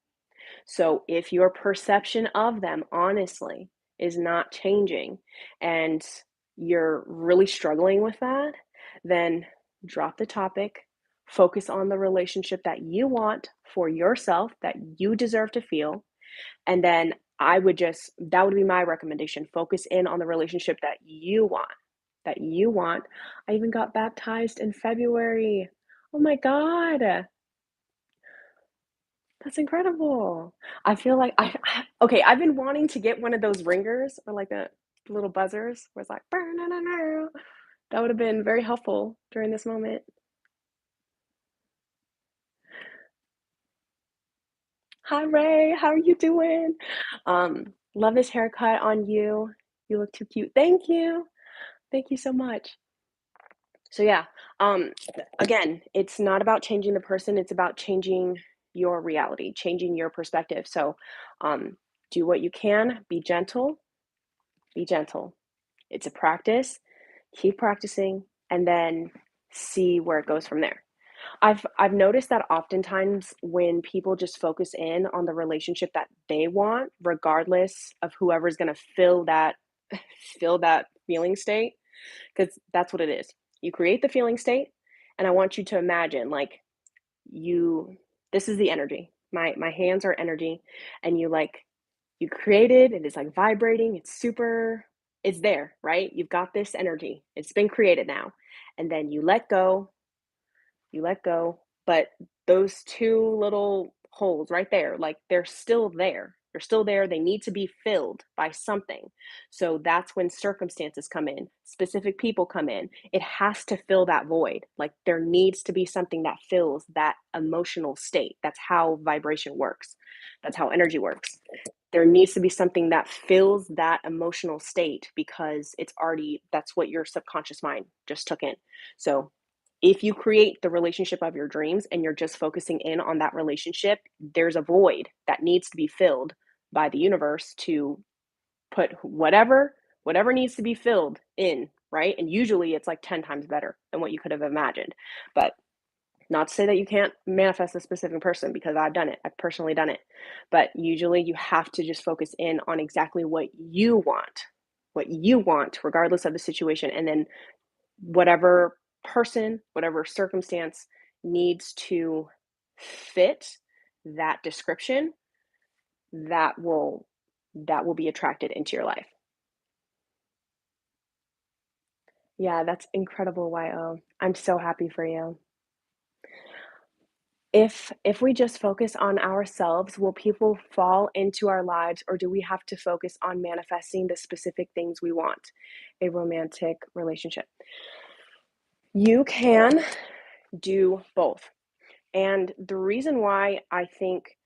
So if your perception of them, honestly, is not changing and you're really struggling with that, then drop the topic, focus on the relationship that you want for yourself, that you deserve to feel. And then that would be my recommendation. Focus in on the relationship that you want. That you want. I even got baptized in February. Oh my God. That's incredible. I feel like okay, I've been wanting to get one of those ringers or like the little buzzers where it's like, that would have been very helpful during this moment. Hi Ray, how are you doing? Love this haircut on you. You look too cute. Thank you. Thank you so much. So yeah, um, again, it's not about changing the person, it's about changing your reality, changing your perspective. So, do what you can, be gentle, be gentle. It's a practice. Keep practicing and then see where it goes from there. I've noticed that oftentimes when people just focus in on the relationship that they want, regardless of whoever's going to fill that fill that feeling state, because that's what it is. You create the feeling state, and I want you to imagine like you this is the energy. My hands are energy, and you created it is like vibrating, it's there, right? You've got this energy. It's been created now. And then you let go, but those two little holes right there, like they're still there. They're still there. They need to be filled by something. So that's when circumstances come in, specific people come in. It has to fill that void. Like there needs to be something that fills that emotional state. That's how vibration works. That's how energy works. There needs to be something that fills that emotional state because that's what your subconscious mind just took in. So if you create the relationship of your dreams and you're just focusing in on that relationship, there's a void that needs to be filled by the universe to put whatever needs to be filled in, right? And usually it's like 10 times better than what you could have imagined. But not to say that you can't manifest a specific person, because I've done it. I've personally done it. But usually you have to just focus in on exactly what you want, regardless of the situation. And then whatever person, whatever circumstance needs to fit that description, that will that will be attracted into your life. Yeah, that's incredible, YO. I'm so happy for you. If we just focus on ourselves, will people fall into our lives, or do we have to focus on manifesting the specific things we want? A romantic relationship. You can do both. And the reason why I think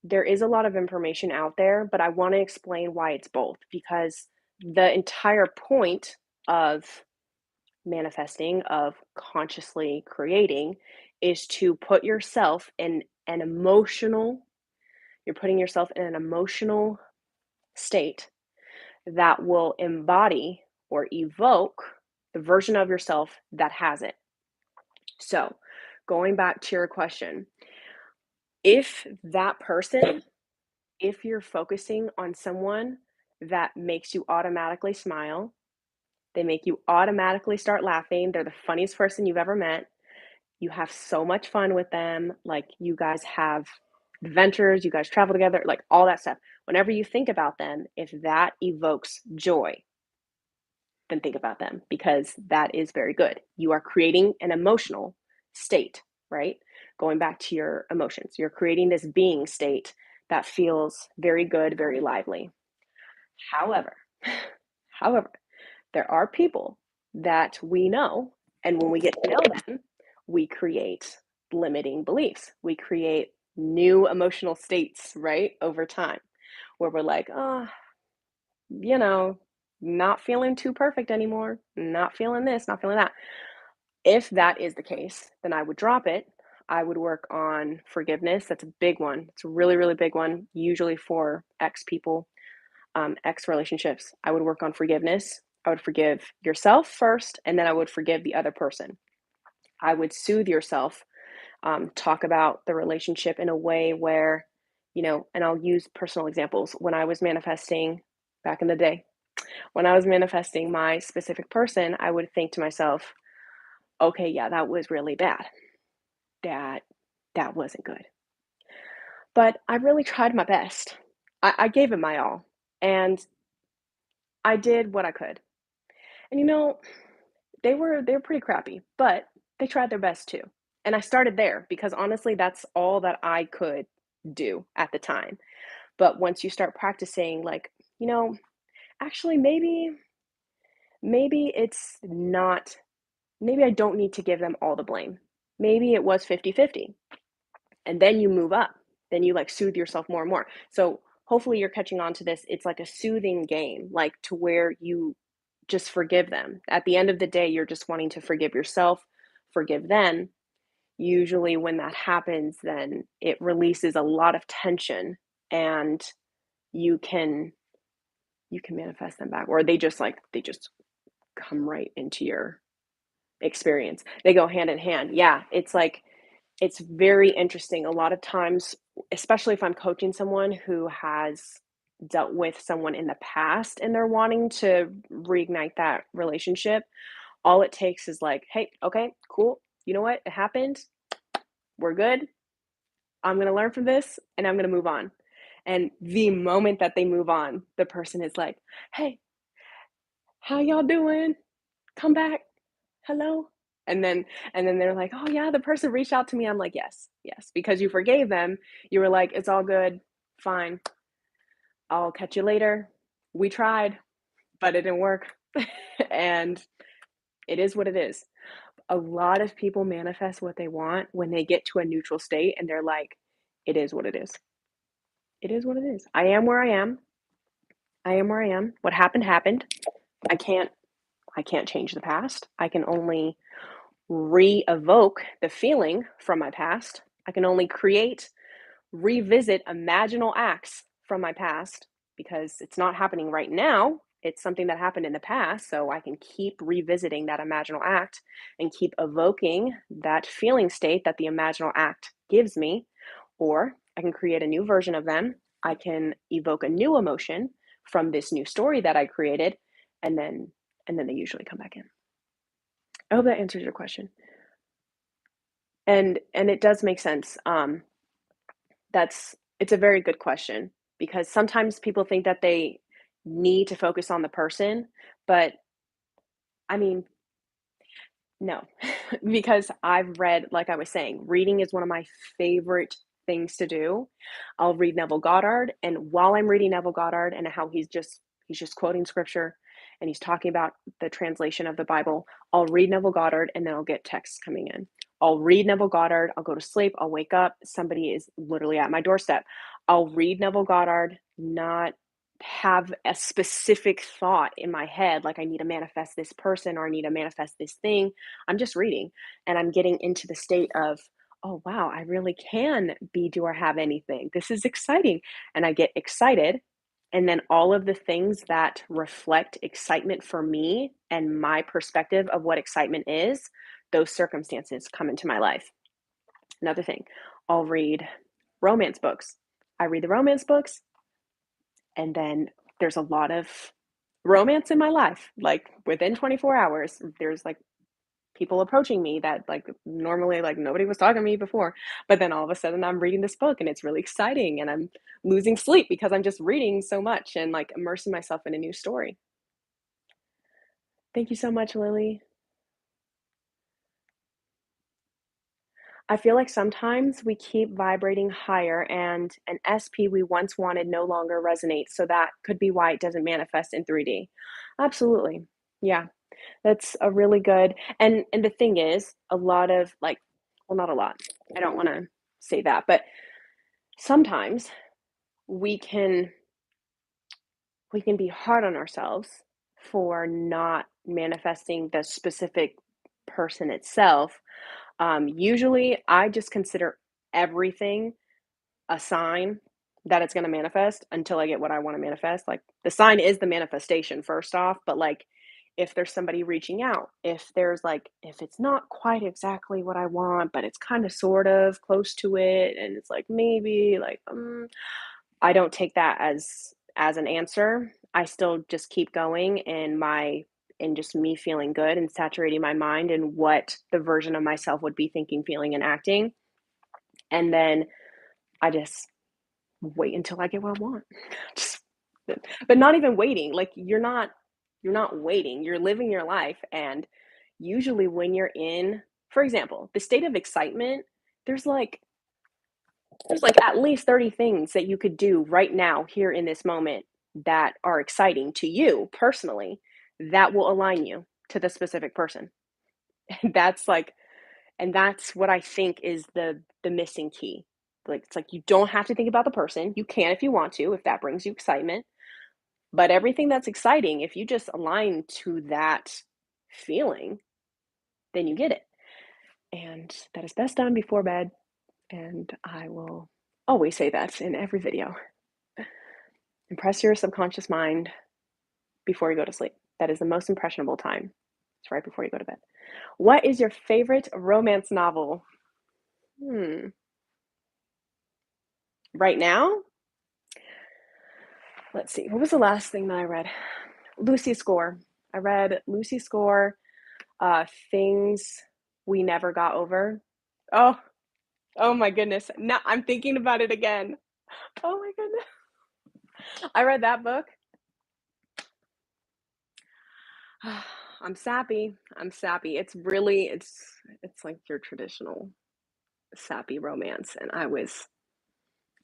there is a lot of information out there, but I want to explain why it's both, because the entire point of manifesting, of consciously creating, is to put yourself in an emotional, you're putting yourself in an emotional state that will embody or evoke the version of yourself that has it. So, going back to your question, if that person, if you're focusing on someone that makes you automatically smile, they make you automatically start laughing, they're the funniest person you've ever met, you have so much fun with them, like you guys have adventures, you guys travel together, like all that stuff. Whenever you think about them, if that evokes joy, then think about them, because that is very good. You are creating an emotional state, right? Going back to your emotions, you're creating this being state that feels very good, very lively. However, however, there are people that we know, and when we get to know them, we create limiting beliefs. We create new emotional states, right, over time, where we're like, oh, you know, not feeling too perfect anymore, not feeling this, not feeling that. If that is the case, then I would drop it. I would work on forgiveness. That's a big one. It's a really, really big one, usually for ex people, ex relationships. I would work on forgiveness. I would forgive yourself first, and then I would forgive the other person. I would soothe yourself, talk about the relationship in a way where, and I'll use personal examples. When I was manifesting back in the day, when I was manifesting my specific person, I would think to myself, okay, yeah, that was really bad. That that wasn't good. But I really tried my best. I gave it my all, and I did what I could. And they were pretty crappy, but they tried their best too. And I started there because honestly, that's all that I could do at the time. But once you start practicing, like, you know, actually maybe it's not, maybe I don't need to give them all the blame. Maybe it was 50-50. And then you move up. Then you like soothe yourself more and more. So hopefully you're catching on to this. It's like a soothing game, like to where you just forgive them. At the end of the day, you're just wanting to forgive yourself, forgive them. Usually when that happens, then it releases a lot of tension, and you can manifest them back, or they just come right into your experience. They go hand in hand. Yeah, it's very interesting. A lot of times, especially if I'm coaching someone who has dealt with someone in the past and they're wanting to reignite that relationship, all it takes is like, "Hey, okay, cool. You know what? It happened. We're good. I'm gonna learn from this and I'm gonna move on." And the moment that they move on, the person is like, "Hey, how y'all doing? Come back. Hello?" And then they're like, "Oh yeah, the person reached out to me." I'm like, "Yes, yes," because you forgave them. You were like, "It's all good. Fine. I'll catch you later. We tried, but it didn't work." And it is what it is. A lot of people manifest what they want when they get to a neutral state and they're like, "It is what it is. It is what it is. I am where I am. I am where I am. What happened happened. I can't I can't change the past. I can only re-evoke the feeling from my past. I can only revisit imaginal acts from my past because it's not happening right now. It's something that happened in the past. So I can keep revisiting that imaginal act and keep evoking that feeling state that the imaginal act gives me. Or I can create a new version of them. I can evoke a new emotion from this new story that I created, and then they usually come back in. I hope that answers your question. And it does make sense. It's a very good question because sometimes people think that they need to focus on the person, but I mean, no, because I've read, like I was saying, reading is one of my favorite things to do. I'll read Neville Goddard, and while I'm reading Neville Goddard and how he's just quoting scripture and he's talking about the translation of the Bible, I'll read Neville Goddard and then I'll get texts coming in. I'll read Neville Goddard, I'll go to sleep, I'll wake up, somebody is literally at my doorstep. I'll read Neville Goddard, not have a specific thought in my head like I need to manifest this person or I need to manifest this thing. I'm just reading and I'm getting into the state of, "Oh, wow, I really can be, do or have anything. This is exciting." And I get excited. And then all of the things that reflect excitement for me and my perspective of what excitement is, those circumstances come into my life. Another thing, I'll read romance books. I read the romance books, and then there's a lot of romance in my life. Like within 24 hours, there's like people approaching me that like normally like nobody was talking to me before, but then all of a sudden I'm reading this book and it's really exciting and I'm losing sleep because I'm just reading so much and like immersing myself in a new story. Thank you so much, Lily. I feel like sometimes we keep vibrating higher and an SP we once wanted no longer resonates, so that could be why it doesn't manifest in 3D. Absolutely. Yeah. That's a really good, and the thing is, a lot of like, well, not a lot. I don't wanna say that, but sometimes we can we can be hard on ourselves for not manifesting the specific person itself. Usually, I just consider everything a sign that it's gonna manifest until I get what I wanna manifest. Like, the sign is the manifestation first off, but, like, if there's somebody reaching out, if it's not quite exactly what I want, but it's kinda sort of close to it, and it's like, maybe, like, I don't take that as an answer. I still just keep going in just me feeling good and saturating my mind in what the version of myself would be thinking, feeling, and acting, and then I just wait until I get what I want. Just but not even waiting, like, you're not waiting, you're living your life, and usually when you're in, for example, the state of excitement, there's like there's like at least 30 things that you could do right now here in this moment that are exciting to you personally that will align you to the specific person. And that's like and that's what I think is the missing key. Like, it's like you don't have to think about the person. You can if you want to, if that brings you excitement. But everything that's exciting, if you just align to that feeling, then you get it. And that is best done before bed. And I will always say that in every video. Impress your subconscious mind before you go to sleep. That is the most impressionable time. It's right before you go to bed. What is your favorite romance novel? Hmm. Right now? Let's see, what was the last thing that I read? Lucy Score. I read Lucy Score, Things We Never Got Over. Oh, oh my goodness. Now I'm thinking about it again. Oh my goodness. I read that book. I'm sappy. I'm sappy. It's like your traditional sappy romance, and I was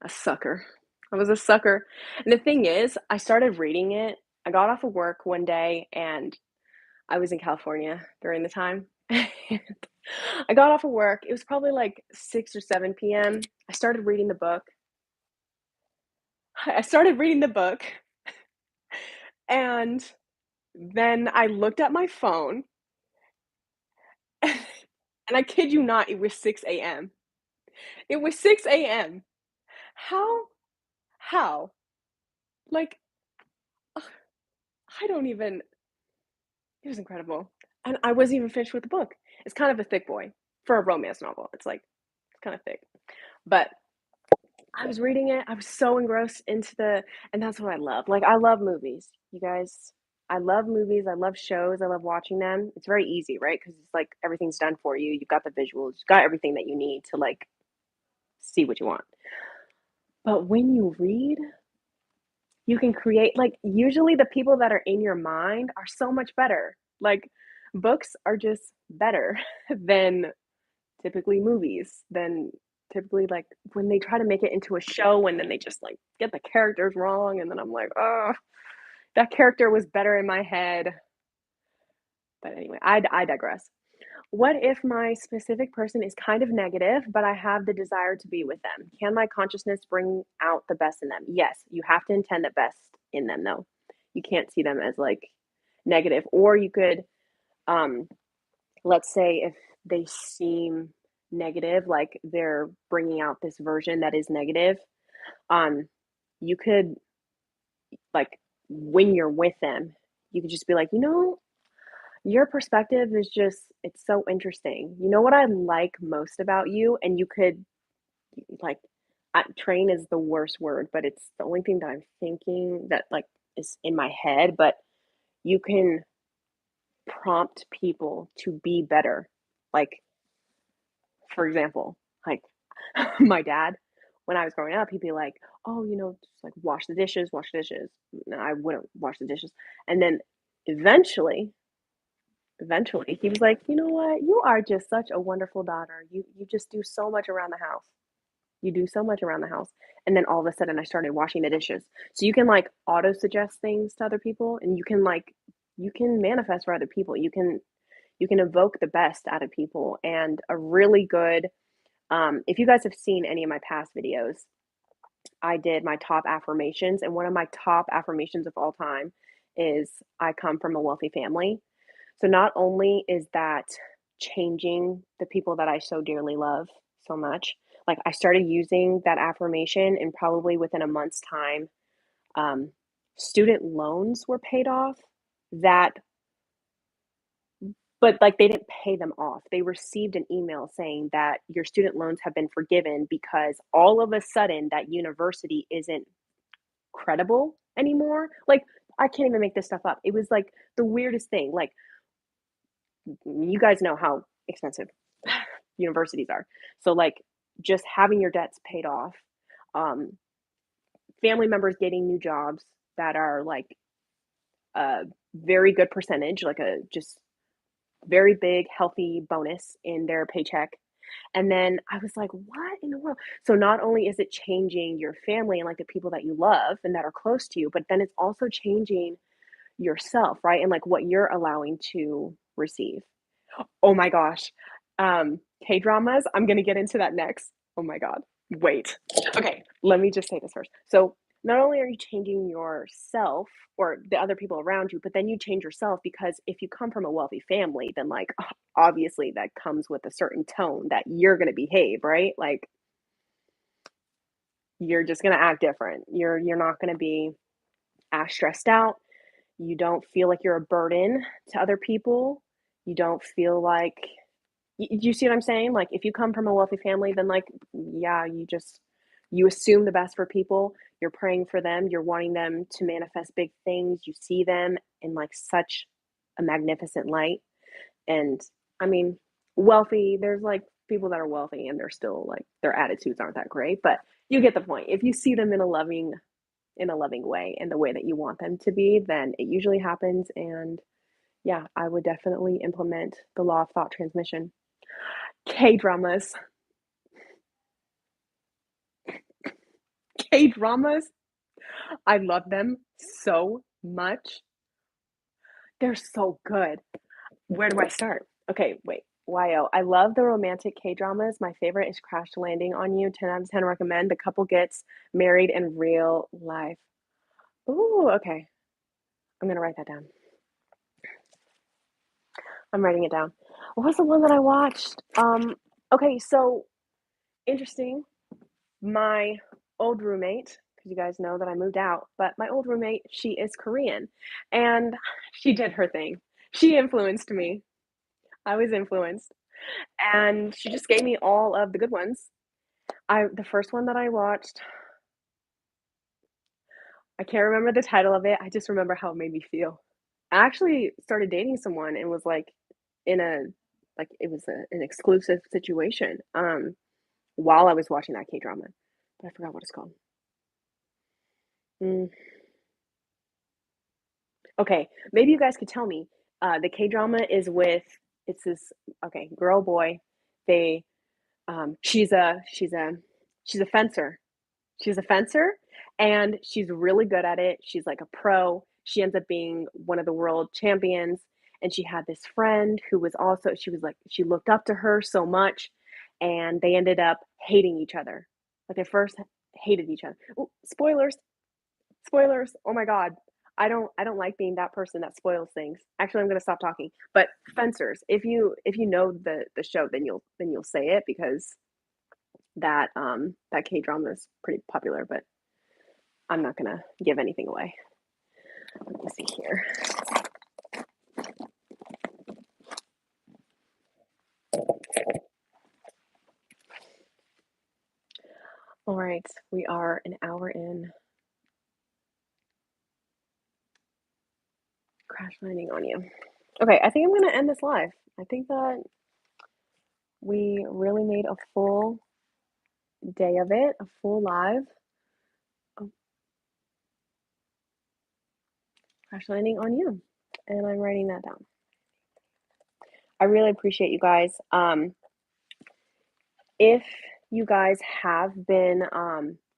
a sucker. I was a sucker. And the thing is, I started reading it. I got off of work one day and I was in California during the time. And I got off of work. It was probably like 6 or 7 p.m. I started reading the book. I started reading the book and then I looked at my phone and I kid you not, it was 6 a.m. It was 6 a.m. How? How? Like, I don't even it was incredible. And I wasn't even finished with the book. It's kind of a thick boy for a romance novel. It's kind of thick. But I was reading it. I was so engrossed into the and that's what I love. Like I love movies. You guys, I love movies. I love shows. I love watching them. It's very easy, right? Cuz it's like everything's done for you. You've got the visuals. You've got everything that you need to like see what you want. But when you read, you can create like usually the people that are in your mind are so much better. Like books are just better than typically movies, than typically like when they try to make it into a show and then they just like get the characters wrong and then I'm like, "Oh, that character was better in my head." But anyway, I digress. What if my specific person is kind of negative, but I have the desire to be with them? Can my consciousness bring out the best in them? Yes, you have to intend the best in them, though. You can't see them as like negative. Or you could, um, let's say, if they seem negative, like they're bringing out this version that is negative, um, you could, like, when you're with them, you could just be like, your perspective is just it's so interesting. You know what I like most about you? And you could like train is the worst word, but it's the only thing that I'm thinking that like is in my head, but you can prompt people to be better. Like for example, like my dad when I was growing up, he'd be like, "Oh, just like wash the dishes, wash the dishes." And I wouldn't wash the dishes. And then eventually Eventually, he was like, "You know what? You are just such a wonderful daughter. You just do so much around the house. You do so much around the house." And then all of a sudden I started washing the dishes. So you can like auto suggest things to other people and you can manifest for other people. You can evoke the best out of people and a really good if you guys have seen any of my past videos, I did my top affirmations and one of my top affirmations of all time is I come from a wealthy family. So not only is that changing the people that I so dearly love so much, like I started using that affirmation and probably within a month's time, um, student loans were paid off that but like they didn't pay them off. They received an email saying that your student loans have been forgiven because all of a sudden that university isn't credible anymore. Like I can't even make this stuff up. It was like the weirdest thing. Like you guys know how expensive universities are. So like just having your debts paid off, um, family members getting new jobs that are like a very good percentage, like a just very big healthy bonus in their paycheck. And then I was like, what in the world? So not only is it changing your family and like the people that you love and that are close to you, but then it's also changing yourself, right? And like what you're allowing to receive. Oh my gosh. K-dramas, I'm gonna get into that next. Oh my god. Wait. Okay, let me just say this first. So, not only are you changing yourself or the other people around you, but then you change yourself because if you come from a wealthy family, then like obviously that comes with a certain tone that you're gonna behave, right? Like you're just gonna act different. You're not gonna be as stressed out. You don't feel like you're a burden to other people. You don't feel like do you see what I'm saying? Like, if you come from a wealthy family, then, like, yeah, you just You assume the best for people, you're praying for them, you're wanting them to manifest big things, you see them in, like, such a magnificent light, and, I mean, wealthy there's, like, people that are wealthy and they're still, like their attitudes aren't that great, but you get the point. If you see them in a loving way, in the way that you want them to be, then it usually happens, and, yeah, I would definitely implement the law of thought transmission. K-dramas. K-dramas, I love them so much. They're so good. Where do I start? Okay, wait. YO. I love the romantic K-dramas. My favorite is Crash Landing on You. 10 out of 10 recommend. The couple gets married in real life. Ooh, okay. I'm gonna write that down. I'm writing it down. What was the one that I watched? Okay, so interesting. My old roommate, because you guys know that I moved out, but my old roommate, she is Korean, and she did her thing. She influenced me. I was influenced, and she just gave me all of the good ones. I the first one that I watched, I can't remember the title of it, I just remember how it made me feel. I actually started dating someone and was, like, in a like, it was an exclusive situation, while I was watching that K-drama, but I forgot what it's called. Mm, okay, maybe you guys could tell me. The K-drama is with it's this okay, girl, boy, they, she's a fencer. She's a fencer, and she's really good at it. She's like a pro. She ends up being one of the world champions, and she had this friend who was also she was like she looked up to her so much, and they ended up hating each other. Like, they first hated each other. Ooh, spoilers, spoilers. Oh my god. I don't like being that person that spoils things. Actually, I'm gonna stop talking. But fencers, if you know the show, then you'll say it because that K drama is pretty popular, but I'm not gonna give anything away. Let me see here. All right, we are an hour in. Crash landing on you. Okay, I think I'm gonna end this live. I think that we really made a full day of it, a full live. Oh, crash landing on you, and I'm writing that down. I really appreciate you guys. If you guys have been,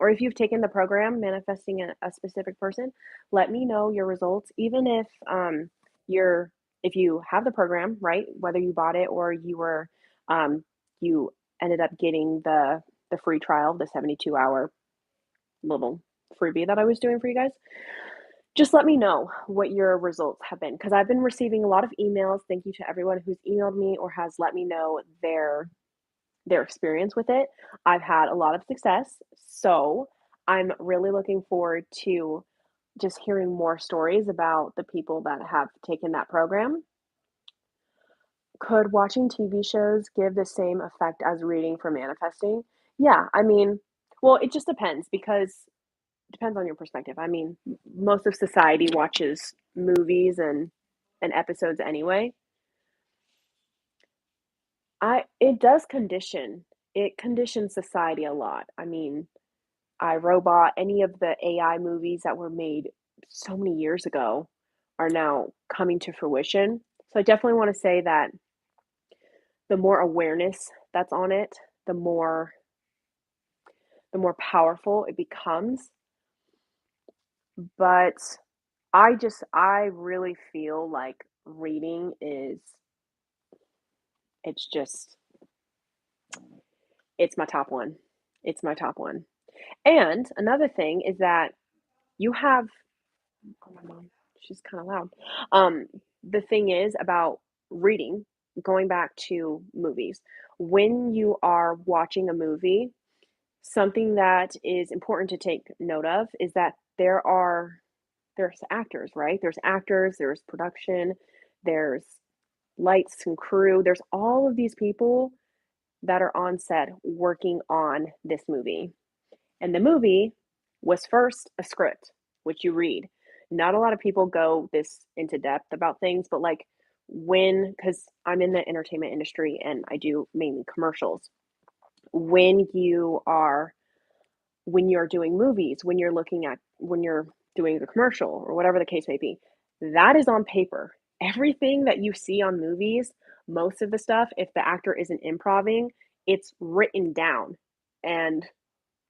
or if you've taken the program manifesting a specific person, let me know your results. Even if you're if you have the program, right, whether you bought it or you ended up getting the free trial, the 72-hour little freebie that I was doing for you guys, just let me know what your results have been because I've been receiving a lot of emails. Thank you to everyone who's emailed me or has let me know their experience with it. I've had a lot of success, so I'm really looking forward to just hearing more stories about the people that have taken that program. Could watching TV shows give the same effect as reading for manifesting? Yeah, I mean, well, it just depends because it depends on your perspective. I mean, most of society watches movies and episodes anyway. I it does condition. It conditions society a lot. I mean, iRobot, any of the AI movies that were made so many years ago are now coming to fruition. So I definitely want to say that the more awareness that's on it, the more the more powerful it becomes. But I really feel like reading is it's just it's my top one. It's my top one. And another thing is that you have oh, my mom, she's kinda loud. The thing is about reading, going back to movies, when you are watching a movie, something that is important to take note of is that there's actors, right? There's actors, there's production, there's lights and crew, there's all of these people that are on set working on this movie. And the movie was first a script, which you read. Not a lot of people go this into depth about things, but like because I'm in the entertainment industry and I do mainly commercials, when you are when you're doing movies, when you're doing the commercial or whatever the case may be, that is on paper. Everything that you see on movies, most of the stuff, if the actor isn't improving, it's written down. And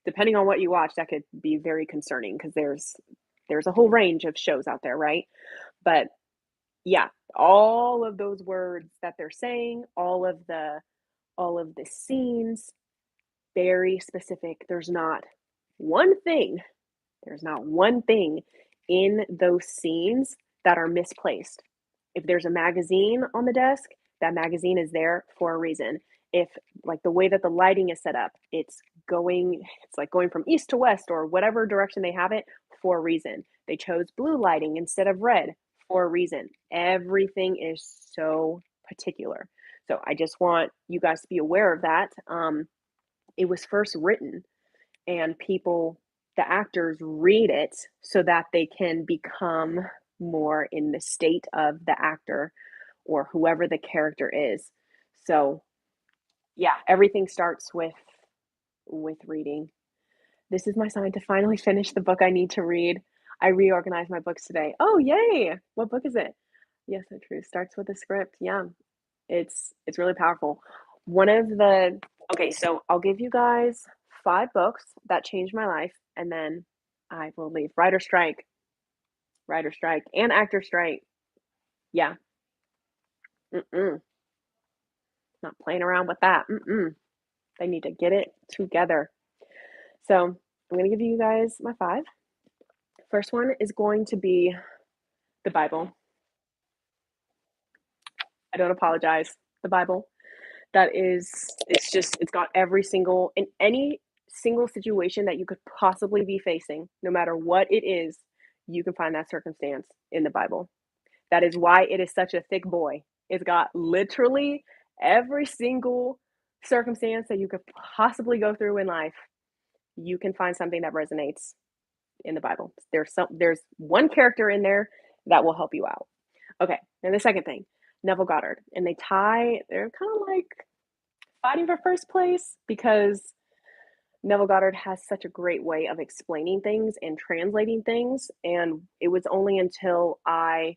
depending on what you watch, that could be very concerning because there's a whole range of shows out there, right? But yeah, all of those words that they're saying, all of the scenes, very specific. One thing, there's not one thing in those scenes that are misplaced. If there's a magazine on the desk, that magazine is there for a reason. If like the way that the lighting is set up, it's like going from east to west or whatever direction they have it for a reason. They chose blue lighting instead of red for a reason. Everything is so particular. So I just want you guys to be aware of that. It was first written and the actors read it so that they can become more in the state of the actor or whoever the character is. So, yeah, everything starts with reading. This is my sign to finally finish the book I need to read. I reorganized my books today. Oh, yay. What book is it? Yes, the truth starts with a script. Yeah. It's really powerful. One of the Okay, so I'll give you guys 5 books that changed my life, and then I will leave. Writer strike, and actor strike. Yeah, mm-mm, not playing around with that. Mm-mm. They need to get it together. So I'm gonna give you guys my 5. First one is going to be the Bible. I don't apologize. The Bible. It's got in any single situation that you could possibly be facing, no matter what it is, you can find that circumstance in the Bible. That is why it is such a thick boy. It's got literally every single circumstance that you could possibly go through in life. You can find something that resonates in the Bible. There's one character in there that will help you out. Okay, and the second thing, Neville Goddard, and they're kind of like fighting for first place because Neville Goddard has such a great way of explaining things and translating things. And it was only until I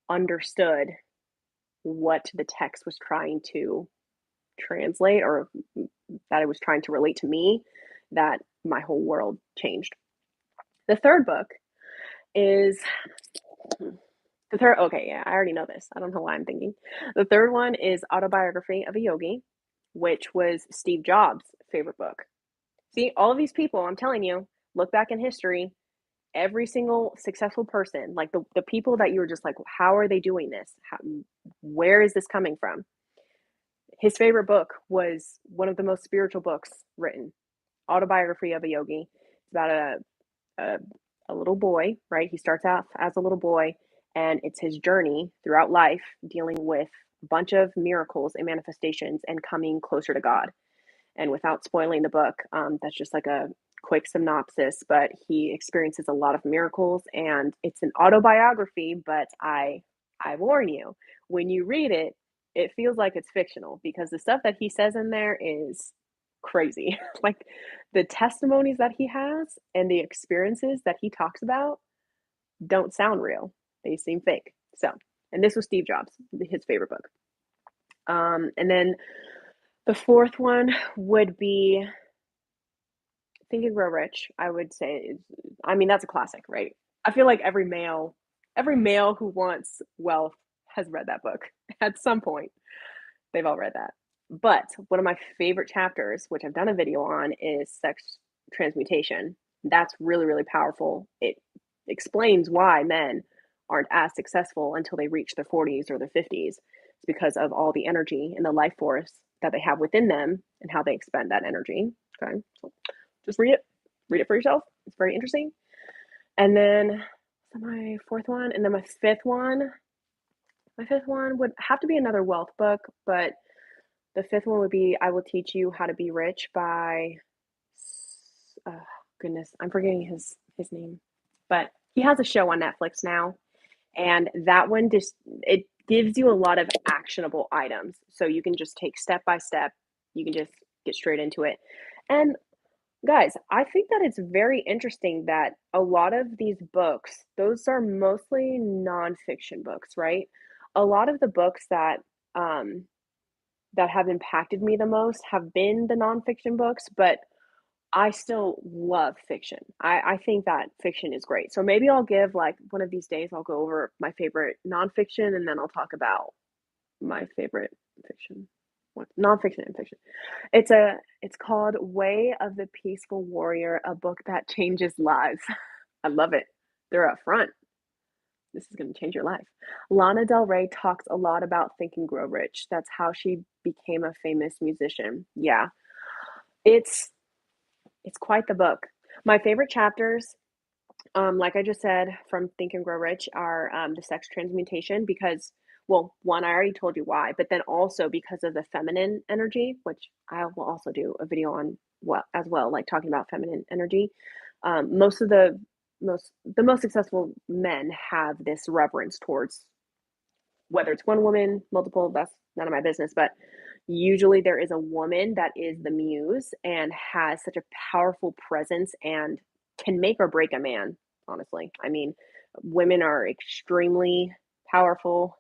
understood what the text was trying to translate or that it was trying to relate to me that my whole world changed. The third book is okay, yeah, I already know this. I don't know why I'm thinking. The third one is Autobiography of a Yogi, which was Steve Jobs' favorite book. See, all of these people, I'm telling you, look back in history, every single successful person, like the people that you were just like, how are they doing this? Where is this coming from? His favorite book was one of the most spiritual books written, Autobiography of a Yogi. It's about a, a little boy, right? He starts out as a little boy, and it's his journey throughout life dealing with a bunch of miracles and manifestations and coming closer to God. And without spoiling the book, that's just like a quick synopsis, but he experiences a lot of miracles and it's an autobiography, but I warn you, when you read it, it feels like it's fictional because the stuff that he says in there is crazy. Like the testimonies that he has and the experiences that he talks about don't sound real. They seem fake. So, and this was Steve Jobs, his favorite book. And then the fourth one would be Think and Grow Rich. I would say, I mean, that's a classic, right? I feel like every male who wants wealth has read that book at some point. They've all read that. But one of my favorite chapters, which I've done a video on, is sex transmutation. That's really, really powerful. It explains why men aren't as successful until they reach their 40s or their 50s. It's because of all the energy and the life force that they have within them and how they expend that energy. Okay. So just read it. Read it for yourself. It's very interesting. And then my fourth one, and then my fifth one would have to be another wealth book, but the fifth one would be I Will Teach You How to Be Rich by, goodness, I'm forgetting his name, but he has a show on Netflix now, and that one just it gives you a lot of actionable items, so you can just take step by step. You can just get straight into it. And guys, I think that it's very interesting that a lot of these books, those are mostly nonfiction books, right? A lot of the books um, that have impacted me the most have been the nonfiction books, but I still love fiction. I think that fiction is great. So maybe I'll give like one of these days, I'll go over my favorite nonfiction and then I'll talk about my favorite fiction. What nonfiction and fiction. It's called Way of the Peaceful Warrior, a book that changes lives. I love it. They're up front. This is going to change your life. Lana Del Rey talks a lot about Think and Grow Rich. That's how she became a famous musician. Yeah. It's it's quite the book. My favorite chapters, like I just said, from Think and Grow Rich are the sex transmutation because, well, one, I already told you why, but then also because of the feminine energy, which I will also do a video on what as well, like talking about feminine energy. Most of the most successful men have this reverence towards whether it's one woman, multiple, that's none of my business, but usually there is a woman that is the muse and has such a powerful presence and can make or break a man, honestly. I mean, women are extremely powerful.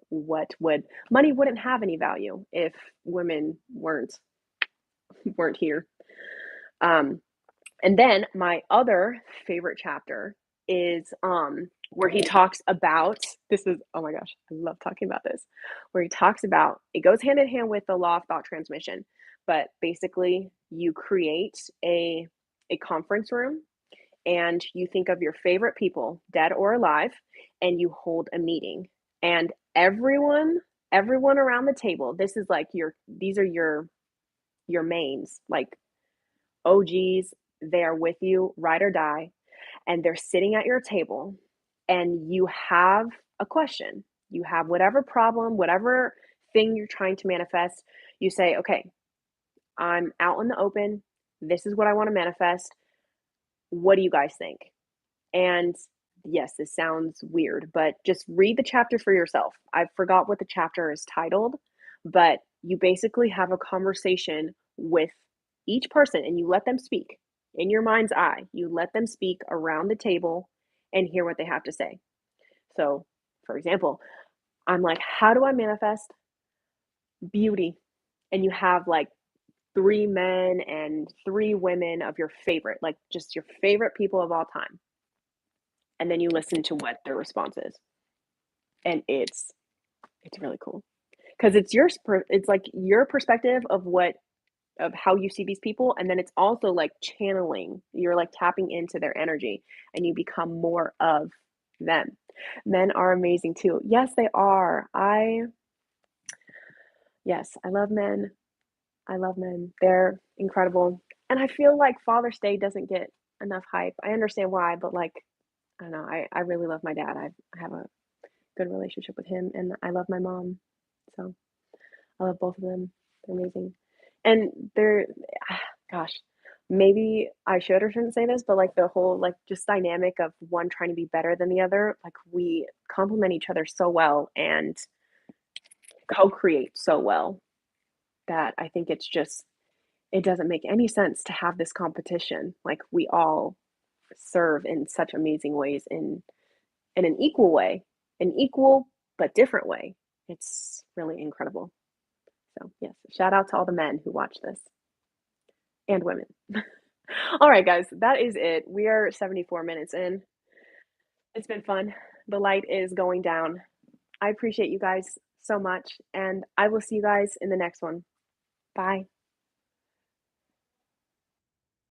What would money wouldn't have any value if women weren't here. Um, and then my other favorite chapter is where he talks about this is oh my gosh, I love talking about this. Where he talks about it goes hand in hand with the law of thought transmission, but basically you create a conference room and you think of your favorite people, dead or alive, and you hold a meeting. And everyone around the table, this is like these are your mains, like OGs, they are with you, ride or die, and they're sitting at your table, and you have a question. You have whatever problem, whatever thing you're trying to manifest. You say, okay, I'm out in the open. This is what I want to manifest. What do you guys think? And yes, this sounds weird, but just read the chapter for yourself. I forgot what the chapter is titled, but you basically have a conversation with each person and you let them speak in your mind's eye. You let them speak around the table and hear what they have to say. So, for example, I'm like, how do I manifest beauty? And you have like three men and three women of your favorite, like just your favorite people of all time. And then you listen to what their response is. And it's really cool because it's like your perspective of what of how you see these people, and then it's also like channeling. You're like tapping into their energy and you become more of them. Men are amazing too. Yes, they are. I yes, I love men. I love men. They're incredible. And I feel like Father's Day doesn't get enough hype. I understand why, but like I don't know. I really love my dad. I have a good relationship with him, and I love my mom. So I love both of them. They're amazing. And they're, gosh, maybe I should or shouldn't say this, but like the whole, like, just dynamic of one trying to be better than the other, like, we complement each other so well and co create so well that I think it's just, it doesn't make any sense to have this competition. Like, we all serve in such amazing ways in an equal way, an equal but different way. It's really incredible. So, yes, shout out to all the men who watch this and women. All right, guys, that is it. We are 74 minutes in. It's been fun. The light is going down. I appreciate you guys so much, and I will see you guys in the next one. Bye.